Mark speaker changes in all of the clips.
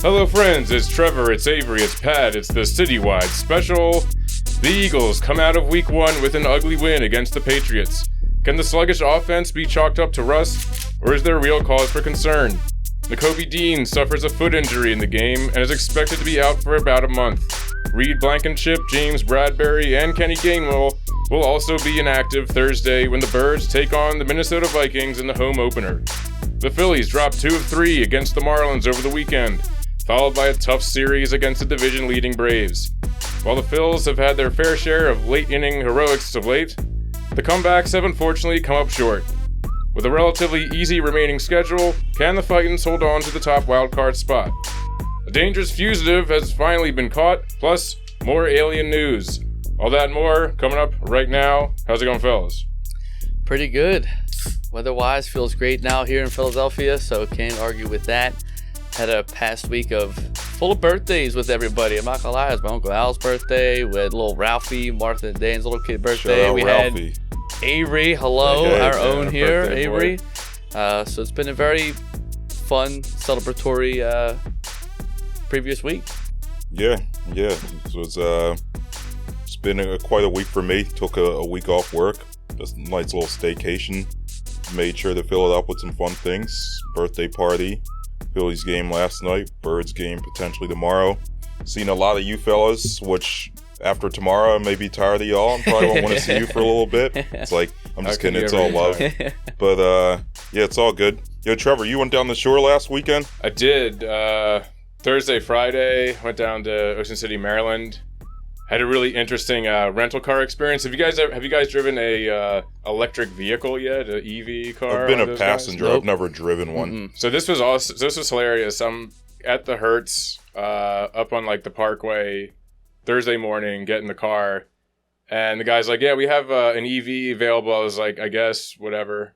Speaker 1: Hello friends, it's Trevor, it's Avery, it's Pat, it's the citywide special. The Eagles come out of week 1 with an ugly win against the Patriots. Can the sluggish offense be chalked up to rust, or is there real cause for concern? Nakobe Dean suffers a foot injury in the game and is expected to be out for about a month. Reed Blankenship, James Bradbury, and Kenny Gainwell will also be inactive Thursday when the Birds take on the Minnesota Vikings in the home opener. The Phillies dropped 2 of 3 against the Marlins over the weekend, followed by a tough series against the division-leading Braves. While the Phils have had their fair share of late-inning heroics of late, the comebacks have unfortunately come up short. With a relatively easy remaining schedule, can the Vikings hold on to the top wildcard spot? A dangerous fugitive has finally been caught, plus more alien news. All that and more coming up right now. How's it going, fellas?
Speaker 2: Pretty good. Weather-wise, feels great now here in Philadelphia, so can't argue with that. Had a past week of full of birthdays with everybody. I'm not gonna lie, it was my Uncle Al's birthday. We had little Ralphie, Martha and Dan's little kid birthday.
Speaker 1: Shout out
Speaker 2: we
Speaker 1: Ralphie.
Speaker 2: had Avery, hello,
Speaker 1: Okay,
Speaker 2: our own here,
Speaker 1: birthday
Speaker 2: Avery. So it's been a very fun, celebratory previous week.
Speaker 3: Yeah. It's been quite a week for me. Took a week off work. Just a nice little staycation. Made sure to fill it up with some fun things. Birthday party. Phillies game last night. Birds game potentially tomorrow. Seen a lot of you fellas, which after tomorrow I may be tired of y'all and probably won't want to see you for a little bit. It's like, I'm just kidding, it's all love. But yeah, it's all good. Yo, Trevor, you went down the shore last weekend?
Speaker 1: I did. Thursday, Friday, went down to Ocean City, Maryland. Had a really interesting rental car experience. Have you guys driven a electric vehicle yet? An EV car?
Speaker 3: I've been a passenger.
Speaker 2: Nope.
Speaker 3: I've never driven one.
Speaker 2: Mm-mm.
Speaker 1: So this was awesome. This was hilarious. I'm at the Hertz, up on like the Parkway, Thursday morning, get in the car, and the guy's like, "Yeah, we have an EV available." I was like, "I guess whatever."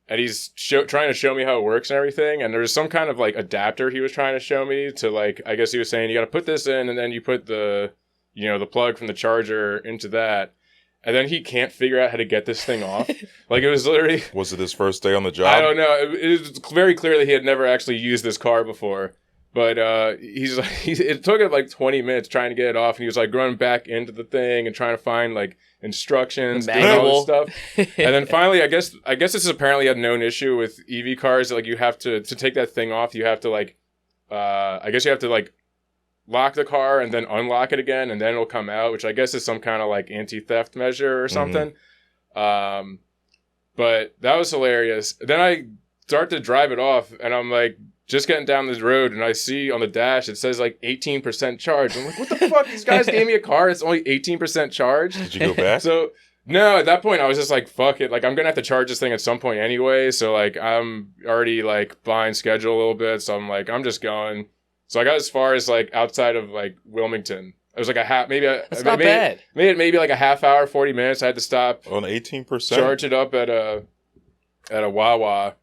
Speaker 1: And he's trying to show me how it works and everything. And there's some kind of like adapter he was trying to show me to like, I guess he was saying you got to put this in and then you put the plug from the charger into that. And then he can't figure out how to get this thing off. Like it was literally.
Speaker 3: Was it his first day on the job?
Speaker 1: I don't know. It was very clear that he had never actually used this car before. But it took him like 20 minutes trying to get it off. And he was like running back into the thing and trying to find like instructions, doing all this stuff. And then finally, I guess this is apparently a known issue with EV cars. Like you have to take that thing off, you have to like, I guess you have to like lock the car and then unlock it again and then it'll come out, which I guess is some kind of like anti-theft measure or something. Mm-hmm. But that was hilarious. Then I start to drive it off and I'm like, just getting down this road and I see on the dash, it says like 18% charge. I'm like, what the fuck? These guys gave me a car. It's only 18% charge.
Speaker 3: Did you go back?
Speaker 1: So no, at that point I was just like, fuck it. Like I'm going to have to charge this thing at some point anyway. So like I'm already like behind schedule a little bit. So I'm like, I'm just going. So I got as far as like outside of like Wilmington. It was like a half,
Speaker 2: That's not bad.
Speaker 1: Made it maybe like a half hour, 40 minutes. I had to stop.
Speaker 3: On 18%?
Speaker 1: Charge it up at a Wawa.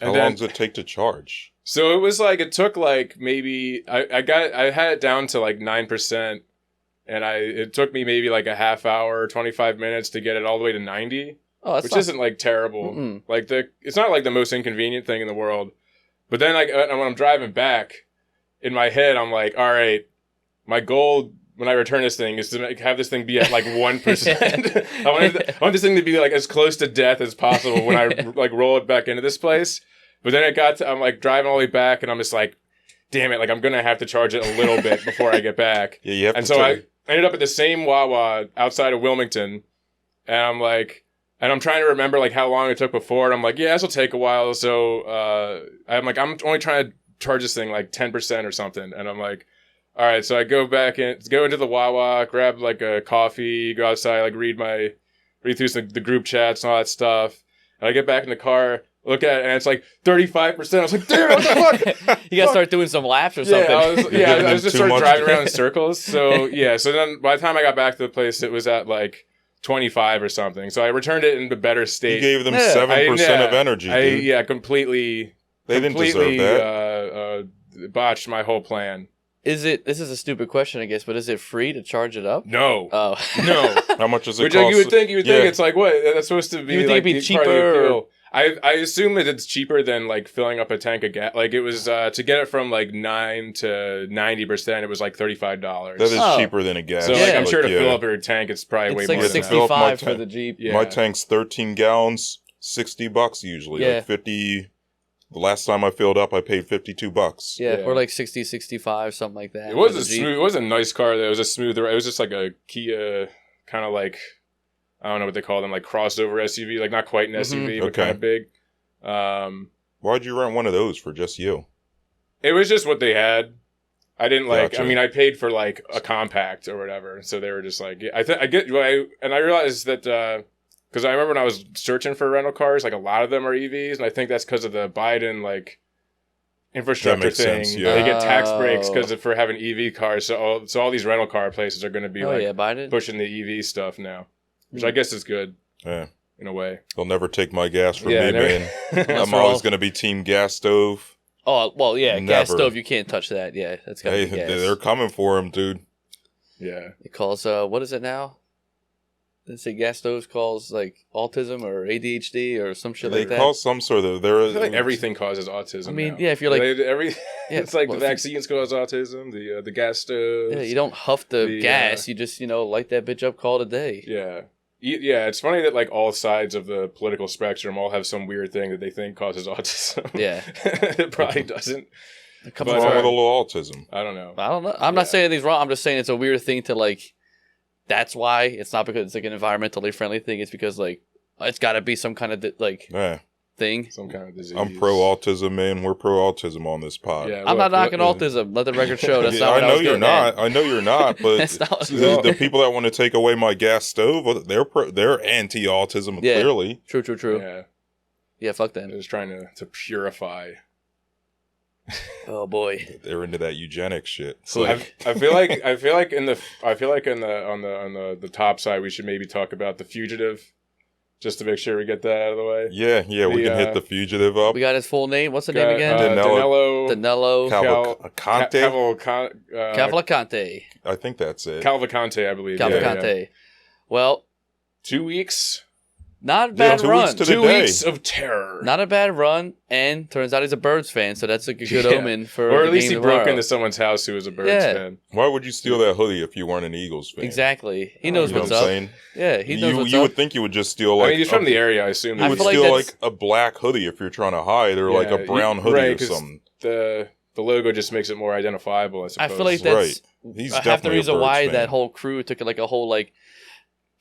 Speaker 3: How long does it take to charge?
Speaker 1: So it was like, it took like maybe, I had it down to like 9% and it took me maybe like a half hour, 25 minutes to get it all the way to 90, which isn't like terrible. Mm-mm. Like it's not like the most inconvenient thing in the world. But then like when I'm driving back in my head, I'm like, all right, my goal when I return this thing is to have this thing be at like 1%. I want this thing to be like as close to death as possible when I like roll it back into this place. But then I'm like driving all the way back and I'm just like, damn it, like I'm going to have to charge it a little bit before I get back.
Speaker 3: Yeah, you have
Speaker 1: and
Speaker 3: to.
Speaker 1: So I ended up at the same Wawa outside of Wilmington. And I'm like, and I'm trying to remember like how long it took before. And I'm like, yeah, this will take a while. So I'm like, I'm only trying to charge this thing like 10% or something. And I'm like, all right, so I go into the Wawa, grab like a coffee, go outside, like read through the group chats and all that stuff. And I get back in the car, look at it, and it's like 35%. I was like, damn, what the fuck?
Speaker 2: You gotta start doing some laps or something.
Speaker 1: I was just sort of driving around in circles. So yeah, so then by the time I got back to the place, it was at like 25 or something. So I returned it in a better state.
Speaker 3: You gave them 7% of energy, dude.
Speaker 1: Yeah, completely.
Speaker 3: They didn't deserve that.
Speaker 1: Botched my whole plan.
Speaker 2: This is a stupid question, I guess, but is it free to charge it up?
Speaker 1: No.
Speaker 2: Oh.
Speaker 1: No.
Speaker 3: How much does it
Speaker 1: Which
Speaker 3: cost?
Speaker 1: You would think it's like, what? That's supposed to be
Speaker 2: you would
Speaker 1: like
Speaker 2: think it'd be cheaper.
Speaker 1: I assume that it's cheaper than like filling up a tank of gas. Like it was to get it from like 9 to 90%. It was like $35.
Speaker 3: That is
Speaker 2: Oh.
Speaker 3: cheaper than a gas.
Speaker 1: So like I'm sure to
Speaker 3: yeah.
Speaker 1: fill up your tank, it's probably
Speaker 2: It's
Speaker 1: way
Speaker 2: like
Speaker 1: more than that.
Speaker 2: 65 for
Speaker 3: tank.
Speaker 2: the Jeep.
Speaker 1: Yeah.
Speaker 3: My tank's 13 gallons, $60 usually.
Speaker 2: Yeah.
Speaker 3: Like 50. The last time I filled up, I paid $52.
Speaker 2: Yeah,
Speaker 1: Yeah.
Speaker 2: or like 60, 65, something like that.
Speaker 1: It was
Speaker 2: for
Speaker 1: a
Speaker 2: the Jeep.
Speaker 1: smooth. It was a nice car. Though. It was a smooth. It was just like a Kia, kind of like I don't know what they call them, like crossover SUV, like not quite an SUV, but
Speaker 3: Okay.
Speaker 1: kind of big.
Speaker 3: Why'd you rent one of those for just you?
Speaker 1: It was just what they had. I didn't like.
Speaker 3: Gotcha.
Speaker 1: I mean, I paid for like a compact or whatever, so they were just like. I get. And I realized that because I remember when I was searching for rental cars, like a lot of them are EVs, and I think that's because of the Biden like infrastructure
Speaker 3: makes
Speaker 1: thing.
Speaker 3: sense, yeah.
Speaker 1: They get tax breaks
Speaker 2: Oh.
Speaker 1: because for having EV cars. So all these rental car places are going to be
Speaker 2: Oh,
Speaker 1: like
Speaker 2: yeah, Biden.
Speaker 1: pushing the EV stuff now, which I guess is good
Speaker 3: Yeah.
Speaker 1: in a way.
Speaker 3: They'll never take my gas from
Speaker 1: Yeah,
Speaker 3: me,
Speaker 1: never-
Speaker 3: man.
Speaker 2: That's
Speaker 3: I'm
Speaker 2: for
Speaker 3: always
Speaker 2: all-
Speaker 3: going to be team gas stove.
Speaker 2: Oh, well, yeah, gas
Speaker 3: Never.
Speaker 2: stove, you can't touch that. Yeah, that's got to
Speaker 3: Hey,
Speaker 2: be gas.
Speaker 3: they're coming for him, dude.
Speaker 1: Yeah.
Speaker 2: It calls, what is it now? Let's say gas stoves calls like autism or ADHD or some shit
Speaker 3: They
Speaker 2: like that.
Speaker 3: call some sort of.
Speaker 1: I feel like everything causes autism.
Speaker 2: I mean,
Speaker 1: now.
Speaker 2: yeah, if you're like-
Speaker 1: every,
Speaker 2: Yeah,
Speaker 1: it's like
Speaker 2: well,
Speaker 1: the
Speaker 2: if you-
Speaker 1: vaccines cause autism, the gas stoves.
Speaker 2: Yeah, you don't huff the
Speaker 1: The,
Speaker 2: gas. You just, light that bitch up, call it a day.
Speaker 1: Yeah. Yeah, it's funny that like all sides of the political spectrum all have some weird thing that they think causes autism.
Speaker 2: Yeah.
Speaker 1: It probably doesn't.
Speaker 2: A couple
Speaker 1: But,
Speaker 3: What's wrong
Speaker 2: of
Speaker 3: with a little autism?
Speaker 1: I don't know.
Speaker 2: I don't know. I'm
Speaker 1: Yeah.
Speaker 2: not saying anything's wrong. I'm just saying it's a weird thing to like. That's why it's not because it's like an environmentally friendly thing. It's because like it's got to be some kind of like
Speaker 3: Yeah,
Speaker 2: thing.
Speaker 1: Some kind of disease.
Speaker 3: I'm pro autism, man. We're pro autism on this pod.
Speaker 1: Yeah,
Speaker 2: I'm not
Speaker 1: look,
Speaker 2: knocking
Speaker 1: look,
Speaker 2: autism. Let the record show. That's
Speaker 3: Yeah,
Speaker 2: not what
Speaker 3: I
Speaker 2: I
Speaker 3: know
Speaker 2: was
Speaker 3: you're
Speaker 2: getting
Speaker 3: not.
Speaker 2: at.
Speaker 3: I know you're not. But
Speaker 2: That's not what-
Speaker 3: the people that want to take away my gas stove, they're anti-autism.
Speaker 2: Yeah.
Speaker 3: Clearly,
Speaker 2: True.
Speaker 1: Yeah,
Speaker 2: Yeah, fuck
Speaker 1: they're
Speaker 2: them.
Speaker 1: just trying to purify.
Speaker 2: Oh boy.
Speaker 3: they're into that eugenics shit. It's
Speaker 2: Cool.
Speaker 3: like,
Speaker 1: I feel like on the top side we should maybe talk about the Fugitive, just to make sure we get that out of the way.
Speaker 3: yeah, we
Speaker 1: The,
Speaker 3: can hit the fugitive up.
Speaker 2: We got his full name. What's the name again?
Speaker 3: Danilo-
Speaker 1: Danilo
Speaker 2: Danilo
Speaker 3: Cavalcante.
Speaker 2: Cavalcante.
Speaker 3: I think that's it.
Speaker 1: Cavalcante, I believe.
Speaker 2: Cavalcante. Well,
Speaker 1: 2 weeks.
Speaker 2: not a
Speaker 3: Yeah,
Speaker 2: bad
Speaker 3: 2
Speaker 2: run.
Speaker 3: weeks to the
Speaker 1: 2
Speaker 3: day.
Speaker 1: weeks of terror.
Speaker 2: Not a bad run, and turns out he's a Birds fan, so that's a good
Speaker 1: Yeah.
Speaker 2: omen for.
Speaker 1: Or
Speaker 2: the
Speaker 1: at least he
Speaker 2: game
Speaker 1: broke
Speaker 2: tomorrow.
Speaker 1: into someone's house who was a Birds
Speaker 2: Yeah.
Speaker 1: fan.
Speaker 3: Why would you steal that hoodie if you weren't an Eagles fan?
Speaker 2: Exactly. He
Speaker 3: You
Speaker 2: knows
Speaker 3: know
Speaker 2: what's
Speaker 3: what I'm
Speaker 2: up.
Speaker 3: saying?
Speaker 2: Yeah, he knows what's
Speaker 3: you
Speaker 2: up.
Speaker 3: would think you would just steal
Speaker 1: I
Speaker 3: like
Speaker 1: mean, he's from the area, I assume.
Speaker 3: you
Speaker 2: I
Speaker 3: would
Speaker 2: feel like
Speaker 3: steal
Speaker 2: that's-
Speaker 3: like a black hoodie if you're trying to hide, or like a
Speaker 1: Yeah,
Speaker 3: brown hoodie
Speaker 1: right,
Speaker 3: or
Speaker 1: 'cause
Speaker 3: something.
Speaker 1: The logo just makes it more identifiable, I
Speaker 2: I
Speaker 1: suppose.
Speaker 2: feel like that's
Speaker 3: He's
Speaker 2: half the
Speaker 3: definitely a
Speaker 2: reason
Speaker 3: Birds
Speaker 2: why
Speaker 3: fan.
Speaker 2: that whole crew took like a whole like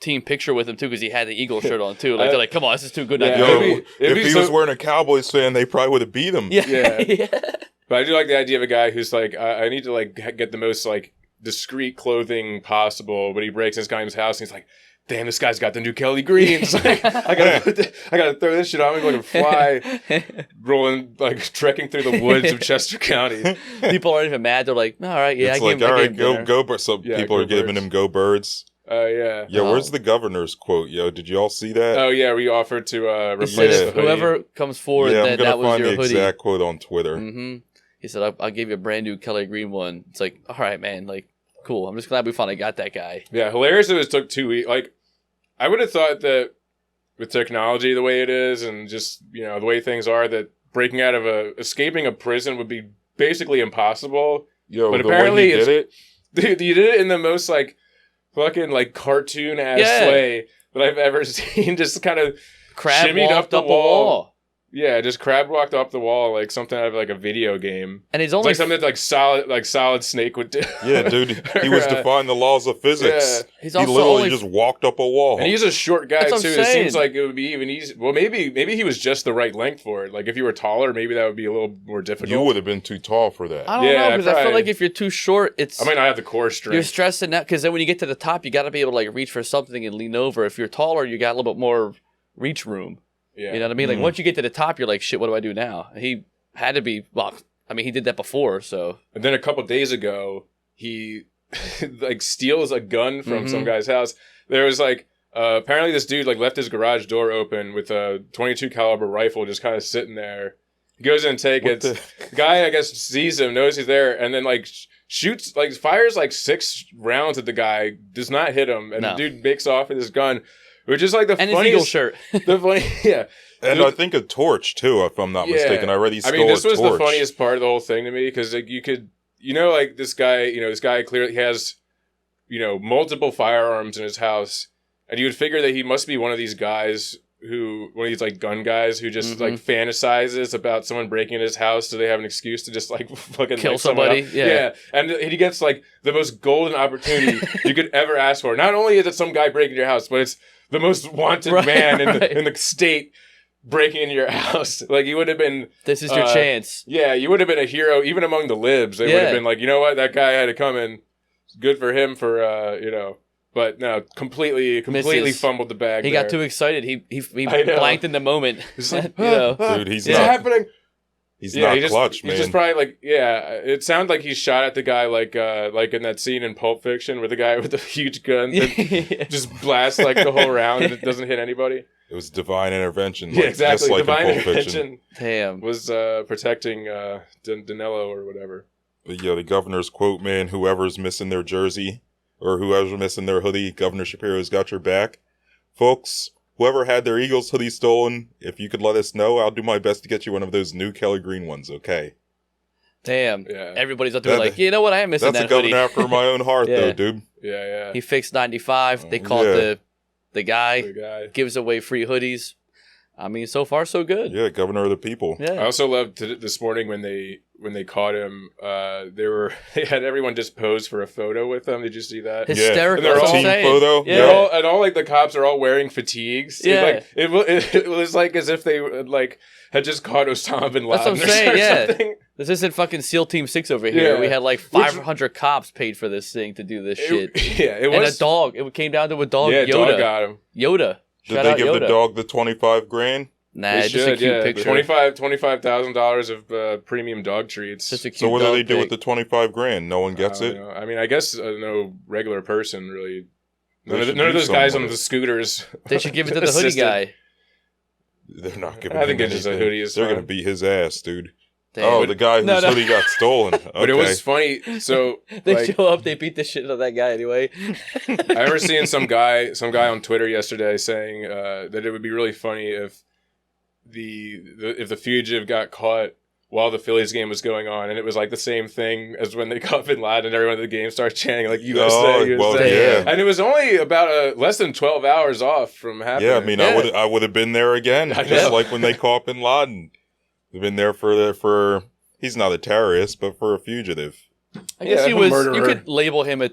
Speaker 2: team picture with him too, because he had the Eagle shirt on too. Like
Speaker 1: I-
Speaker 2: they're like, come on, this is too good not
Speaker 1: Yeah,
Speaker 2: to
Speaker 3: Yo,
Speaker 2: do.
Speaker 1: it'd be
Speaker 3: if he
Speaker 1: so-
Speaker 3: was wearing a Cowboys fan, they probably would have beat him.
Speaker 2: Yeah,
Speaker 1: Yeah.
Speaker 2: yeah.
Speaker 1: But I do like the idea of a guy who's like, I need to like get the most like discreet clothing possible, but he breaks this guy's house and he's like, damn, this guy's got the new Kelly Greens. Like, I gotta throw this shit on me like a fly, rolling like trekking through the woods of Chester County.
Speaker 2: People aren't even mad. They're like, no, all right, yeah,
Speaker 3: It's
Speaker 2: I
Speaker 3: like,
Speaker 2: gave him,
Speaker 3: all
Speaker 2: I
Speaker 3: right,
Speaker 2: gave him dinner.
Speaker 3: go, Birds. Some
Speaker 1: Yeah,
Speaker 3: people
Speaker 1: go
Speaker 3: are giving
Speaker 1: Birds.
Speaker 3: him "Go Birds."
Speaker 1: Yeah.
Speaker 3: Yeah,
Speaker 2: Oh.
Speaker 3: where's the governor's quote? Yo, did you all see that?
Speaker 1: Oh yeah, we offered to
Speaker 2: He
Speaker 1: replace
Speaker 2: said
Speaker 1: the
Speaker 2: if
Speaker 1: hoodie.
Speaker 2: whoever comes forward,
Speaker 3: yeah, I'm
Speaker 2: then
Speaker 3: gonna
Speaker 2: that was
Speaker 3: find
Speaker 2: your
Speaker 3: the
Speaker 2: hoodie.
Speaker 3: exact quote on Twitter.
Speaker 2: Mm-hmm. He said, I'll give you a brand new Kelly Green one. It's like, all right, man, like, cool. I'm just glad we finally got that guy.
Speaker 1: Yeah, hilarious. It took 2 weeks. Like, I would have thought that with technology the way it is, and just the way things are, that breaking out of escaping a prison would be basically impossible.
Speaker 3: Yo,
Speaker 1: But
Speaker 3: the
Speaker 1: apparently
Speaker 3: way he did it,
Speaker 1: Dude, you did it in the most like fucking like cartoon ass
Speaker 2: Yeah.
Speaker 1: way that I've ever seen. Just kind of
Speaker 2: Crab
Speaker 1: shimmied
Speaker 2: walked up a wall.
Speaker 1: yeah, just crab walked up the wall like something out of like a video game.
Speaker 2: And he's
Speaker 1: It's
Speaker 2: only
Speaker 1: like something that like solid Snake would do.
Speaker 3: yeah, dude, he was defying the laws of physics.
Speaker 2: he's
Speaker 3: He
Speaker 2: also
Speaker 3: literally
Speaker 2: only
Speaker 3: just walked up a wall.
Speaker 1: And he's a short guy
Speaker 2: That's what
Speaker 1: too.
Speaker 2: I'm
Speaker 1: It seems
Speaker 2: saying.
Speaker 1: like it would be even easy. Well, maybe he was just the right length for it. Like if you were taller, maybe that would be a little more difficult.
Speaker 3: You would have been too tall for that.
Speaker 2: I don't
Speaker 1: Yeah,
Speaker 2: know, because I feel
Speaker 1: probably.
Speaker 2: like if you're too short, it's
Speaker 1: I might not have the core strength.
Speaker 2: you're stressing out, because then when you get to the top, you got to be able to like reach for something and lean over. If you're taller, you got a little bit more reach room.
Speaker 1: Yeah.
Speaker 2: You know what I mean? Like
Speaker 3: Mhm.
Speaker 2: once you get to the top, you're like, shit, what do I do now? He had to be, well, I mean, he did that before, so.
Speaker 1: And then a couple days ago, he like steals a gun from
Speaker 2: Mhm.
Speaker 1: some guy's house. There was like apparently this dude like left his garage door open with a 22 caliber rifle just kind of sitting there. He goes in and take
Speaker 3: What
Speaker 1: it.
Speaker 3: the-
Speaker 1: The guy I guess sees him, knows he's there, and then like shoots, like fires like 6 rounds at the guy. Does not hit him, and
Speaker 2: No.
Speaker 1: the dude makes off with his gun. which is like the
Speaker 2: and his
Speaker 1: funniest
Speaker 2: Eagle shirt.
Speaker 1: The funny, yeah.
Speaker 3: And I think a torch, too, if I'm not mistaken. I read he stole a torch.
Speaker 1: this was the funniest part of the whole thing to me, because like, you could, like this guy clearly has, multiple firearms in his house, and you would figure that he must be one of these guys one of these like gun guys who just like fantasizes about someone breaking in his house so they have an excuse to just like fucking
Speaker 2: kill
Speaker 1: like,
Speaker 2: somebody.
Speaker 1: Yeah. And he gets like the most golden opportunity you could ever ask for. Not only is it some guy breaking your house, but it's the most wanted man in the state breaking into your house. Like, you would have been...
Speaker 2: This is your chance.
Speaker 1: Yeah, you would have been a hero, even among the libs. They would have been like, you know what? That guy had to come in. Good for him for, But no, completely
Speaker 2: Misses.
Speaker 1: fumbled the bag.
Speaker 2: He got too excited. He blanked in the moment.
Speaker 1: He's like,
Speaker 3: dude, he's not...
Speaker 1: happening?
Speaker 3: He's not clutch, man.
Speaker 1: He's just probably like, it sounded like he shot at the guy like in that scene in Pulp Fiction where the guy with the huge gun just blasts like the whole round and it doesn't hit anybody.
Speaker 3: It was divine intervention.
Speaker 1: Yeah, exactly.
Speaker 3: Just like
Speaker 1: Divine
Speaker 3: in Pulp
Speaker 1: intervention
Speaker 3: Fiction.
Speaker 1: was protecting Danilo or whatever.
Speaker 3: But yeah, the governor's quote, man, whoever's missing their jersey or whoever's missing their hoodie, Governor Shapiro's got your back. Folks, whoever had their Eagles hoodie stolen, if you could let us know, I'll do my best to get you one of those new Kelly Green ones, okay?
Speaker 2: Damn.
Speaker 1: Yeah.
Speaker 2: Everybody's up there like, you know what? I am missing that hoodie.
Speaker 3: That's a governor after my own heart, though, dude.
Speaker 1: Yeah.
Speaker 2: He fixed 95. They caught the guy. Gives away free hoodies. I mean, so far, so good.
Speaker 3: Yeah, governor of the people.
Speaker 1: Yeah. I also loved this morning when they caught him. They had everyone just pose for a photo with him. Did you see that?
Speaker 2: Hysterical.
Speaker 3: Yeah. Team photo.
Speaker 1: Yeah. All like the cops are all wearing fatigues.
Speaker 2: Yeah.
Speaker 1: It was like as if they had just caught Osama bin Laden.
Speaker 2: That's what I'm saying. Yeah.
Speaker 1: Something.
Speaker 2: This isn't fucking SEAL Team 6 over here.
Speaker 1: Yeah.
Speaker 2: We had like 500 cops paid for this thing to do this shit.
Speaker 1: It was.
Speaker 2: And a dog. It came down to a dog.
Speaker 1: Yeah,
Speaker 2: Yoda.
Speaker 1: dog got him.
Speaker 2: Yoda.
Speaker 3: Did they give the dog the $25,000?
Speaker 2: Nah, just a cute picture.
Speaker 1: $25,000 of premium dog treats.
Speaker 2: Just a cute
Speaker 3: so what do they do
Speaker 2: pic.
Speaker 3: with the $25,000? No one gets it.
Speaker 1: I mean, I guess no regular person really. None of
Speaker 3: should
Speaker 1: those
Speaker 3: do
Speaker 1: guys
Speaker 3: something
Speaker 1: on the scooters.
Speaker 2: They should give it to the hoodie guy.
Speaker 3: They're not giving.
Speaker 1: I think
Speaker 3: him
Speaker 1: it's just a
Speaker 3: anything.
Speaker 1: hoodie. Is
Speaker 3: They're
Speaker 1: fine.
Speaker 3: gonna beat his ass, dude.
Speaker 2: Damn.
Speaker 3: Oh, the guy whose hoodie got stolen. Okay.
Speaker 1: But it was funny. So
Speaker 2: they show up, they beat the shit out of that guy anyway.
Speaker 1: I remember seeing some guy on Twitter yesterday saying that it would be really funny if the Fugitive got caught while the Phillies game was going on, and it was like the same thing as when they caught Bin Laden, and everyone at the game starts chanting like USA, USA.
Speaker 3: Well, yeah.
Speaker 1: And it was only about less than 12 hours off from happening.
Speaker 3: Yeah, I mean, I would have been there again, just like when they caught Bin Laden. I've been there for he's not a terrorist, but for a fugitive.
Speaker 2: I guess he was.
Speaker 1: Murderer.
Speaker 2: You could label him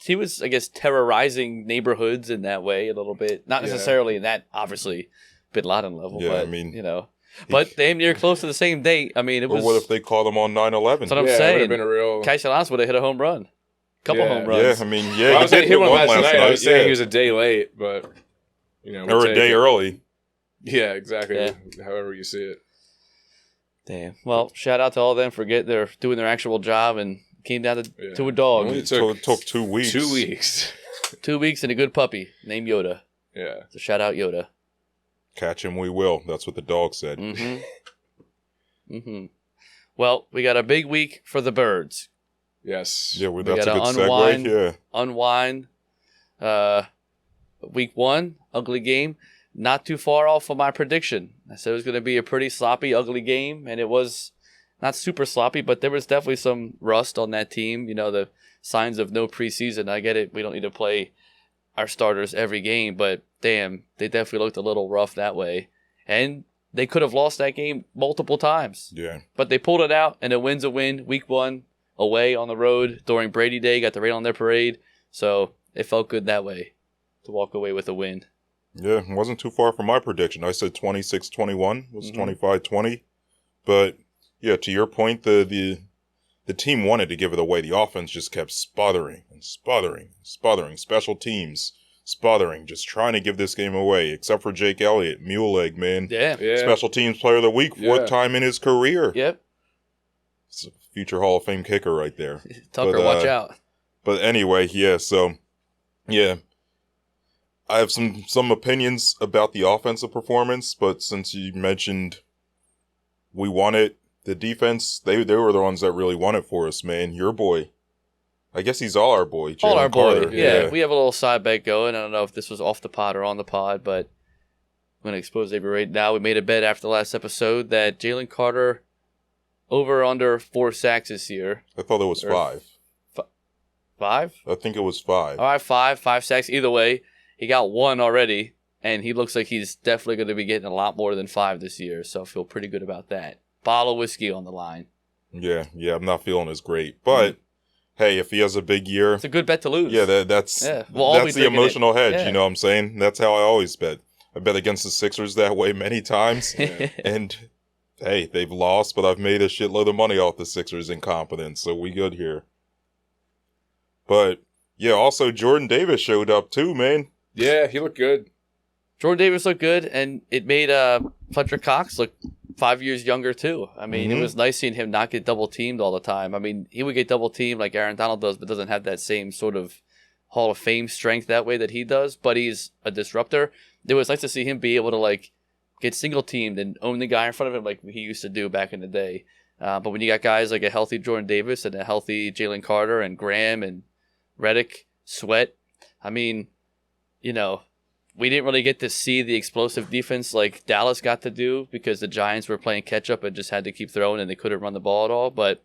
Speaker 2: he was, I guess, terrorizing neighborhoods in that way a little bit. Not necessarily in that, obviously, Bin Laden level.
Speaker 3: Yeah,
Speaker 2: but,
Speaker 3: I mean,
Speaker 2: but damn near close to the same date. I mean, it was.
Speaker 3: But what if they caught him on 9/11?
Speaker 2: That's what I'm saying.
Speaker 1: It would have been a real.
Speaker 2: Kai Lance would have hit a home run. Couple home runs.
Speaker 3: Yeah, I mean,
Speaker 1: Well, I was saying he won last night. I was saying
Speaker 3: yeah.
Speaker 1: he was a day late, but
Speaker 3: or a day early.
Speaker 1: Yeah, exactly.
Speaker 2: Yeah.
Speaker 1: However you see it.
Speaker 2: Damn. Well, shout out to all of them for doing their actual job and came down to a dog.
Speaker 3: It took 2 weeks.
Speaker 1: 2 weeks.
Speaker 2: 2 weeks and a good puppy named Yoda.
Speaker 1: Yeah.
Speaker 2: So shout out Yoda.
Speaker 3: Catch him, we will. That's what the dog said.
Speaker 2: Well, we got a big week for the birds.
Speaker 1: Yes.
Speaker 3: Yeah,
Speaker 2: We
Speaker 3: that's a
Speaker 2: gotta
Speaker 3: good segue. Yeah.
Speaker 2: Unwind. Week 1, ugly game. Not too far off of my prediction. I said it was going to be a pretty sloppy, ugly game, and it was not super sloppy, but there was definitely some rust on that team. The signs of no preseason. I get it. We don't need to play our starters every game, but damn, they definitely looked a little rough that way. And they could have lost that game multiple times.
Speaker 3: Yeah.
Speaker 2: But they pulled it out, and a win's a win. Week 1, away on the road during Brady Day, got to rain on their parade. So it felt good that way to walk away with a win.
Speaker 3: Yeah, it wasn't too far from my prediction. I said 26-21. It was 25-20. But, yeah, to your point, the team wanted to give it away. The offense just kept sputtering. Special teams, sputtering, just trying to give this game away. Except for Jake Elliott, mule leg, man.
Speaker 2: Yeah.
Speaker 3: Special teams player of the week, fourth time in his career.
Speaker 2: Yep.
Speaker 3: It's a future Hall of Fame kicker right there.
Speaker 2: Tucker, watch out.
Speaker 3: But anyway, yeah, so, yeah. I have some opinions about the offensive performance, but since you mentioned we won it, the defense, they were the ones that really won it for us, man. Your boy, I guess he's all our boy,
Speaker 2: All
Speaker 3: Jalen
Speaker 2: our boy.
Speaker 3: Carter.
Speaker 2: Yeah, we have a little side bet going. I don't know if this was off the pod or on the pod, but I'm going to expose Avery right now. We made a bet after the last episode that Jalen Carter over under 4 sacks this year.
Speaker 3: I thought it was 5.
Speaker 2: 5?
Speaker 3: I think it was 5.
Speaker 2: All right, 5 sacks. Either way, he got 1 already, and he looks like he's definitely going to be getting a lot more than 5 this year, so I feel pretty good about that. Bottle of whiskey on the line.
Speaker 3: Yeah, I'm not feeling as great. But, hey, if he has a big year...
Speaker 2: It's a good bet to lose.
Speaker 3: Yeah, that's the emotional hedge, you know what I'm saying? That's how I always bet. I bet against the Sixers that way many times, and... Hey, they've lost, but I've made a shitload of money off the Sixers' incompetence, so we good here. But, yeah, also Jordan Davis showed up too, man.
Speaker 1: Yeah, he looked good.
Speaker 2: Jordan Davis looked good, and it made Fletcher Cox look 5 years younger too. I mean, It was nice seeing him not get double-teamed all the time. I mean, he would get double-teamed like Aaron Donald does, but doesn't have that same sort of Hall of Fame strength that way that he does, but he's a disruptor. It was nice to see him be able to, like, get single-teamed and own the guy in front of him like he used to do back in the day. But when you got guys like a healthy Jordan Davis and a healthy Jalen Carter and Graham and Reddick, Sweat, I mean, we didn't really get to see the explosive defense like Dallas got to do because the Giants were playing catch-up and just had to keep throwing and they couldn't run the ball at all. But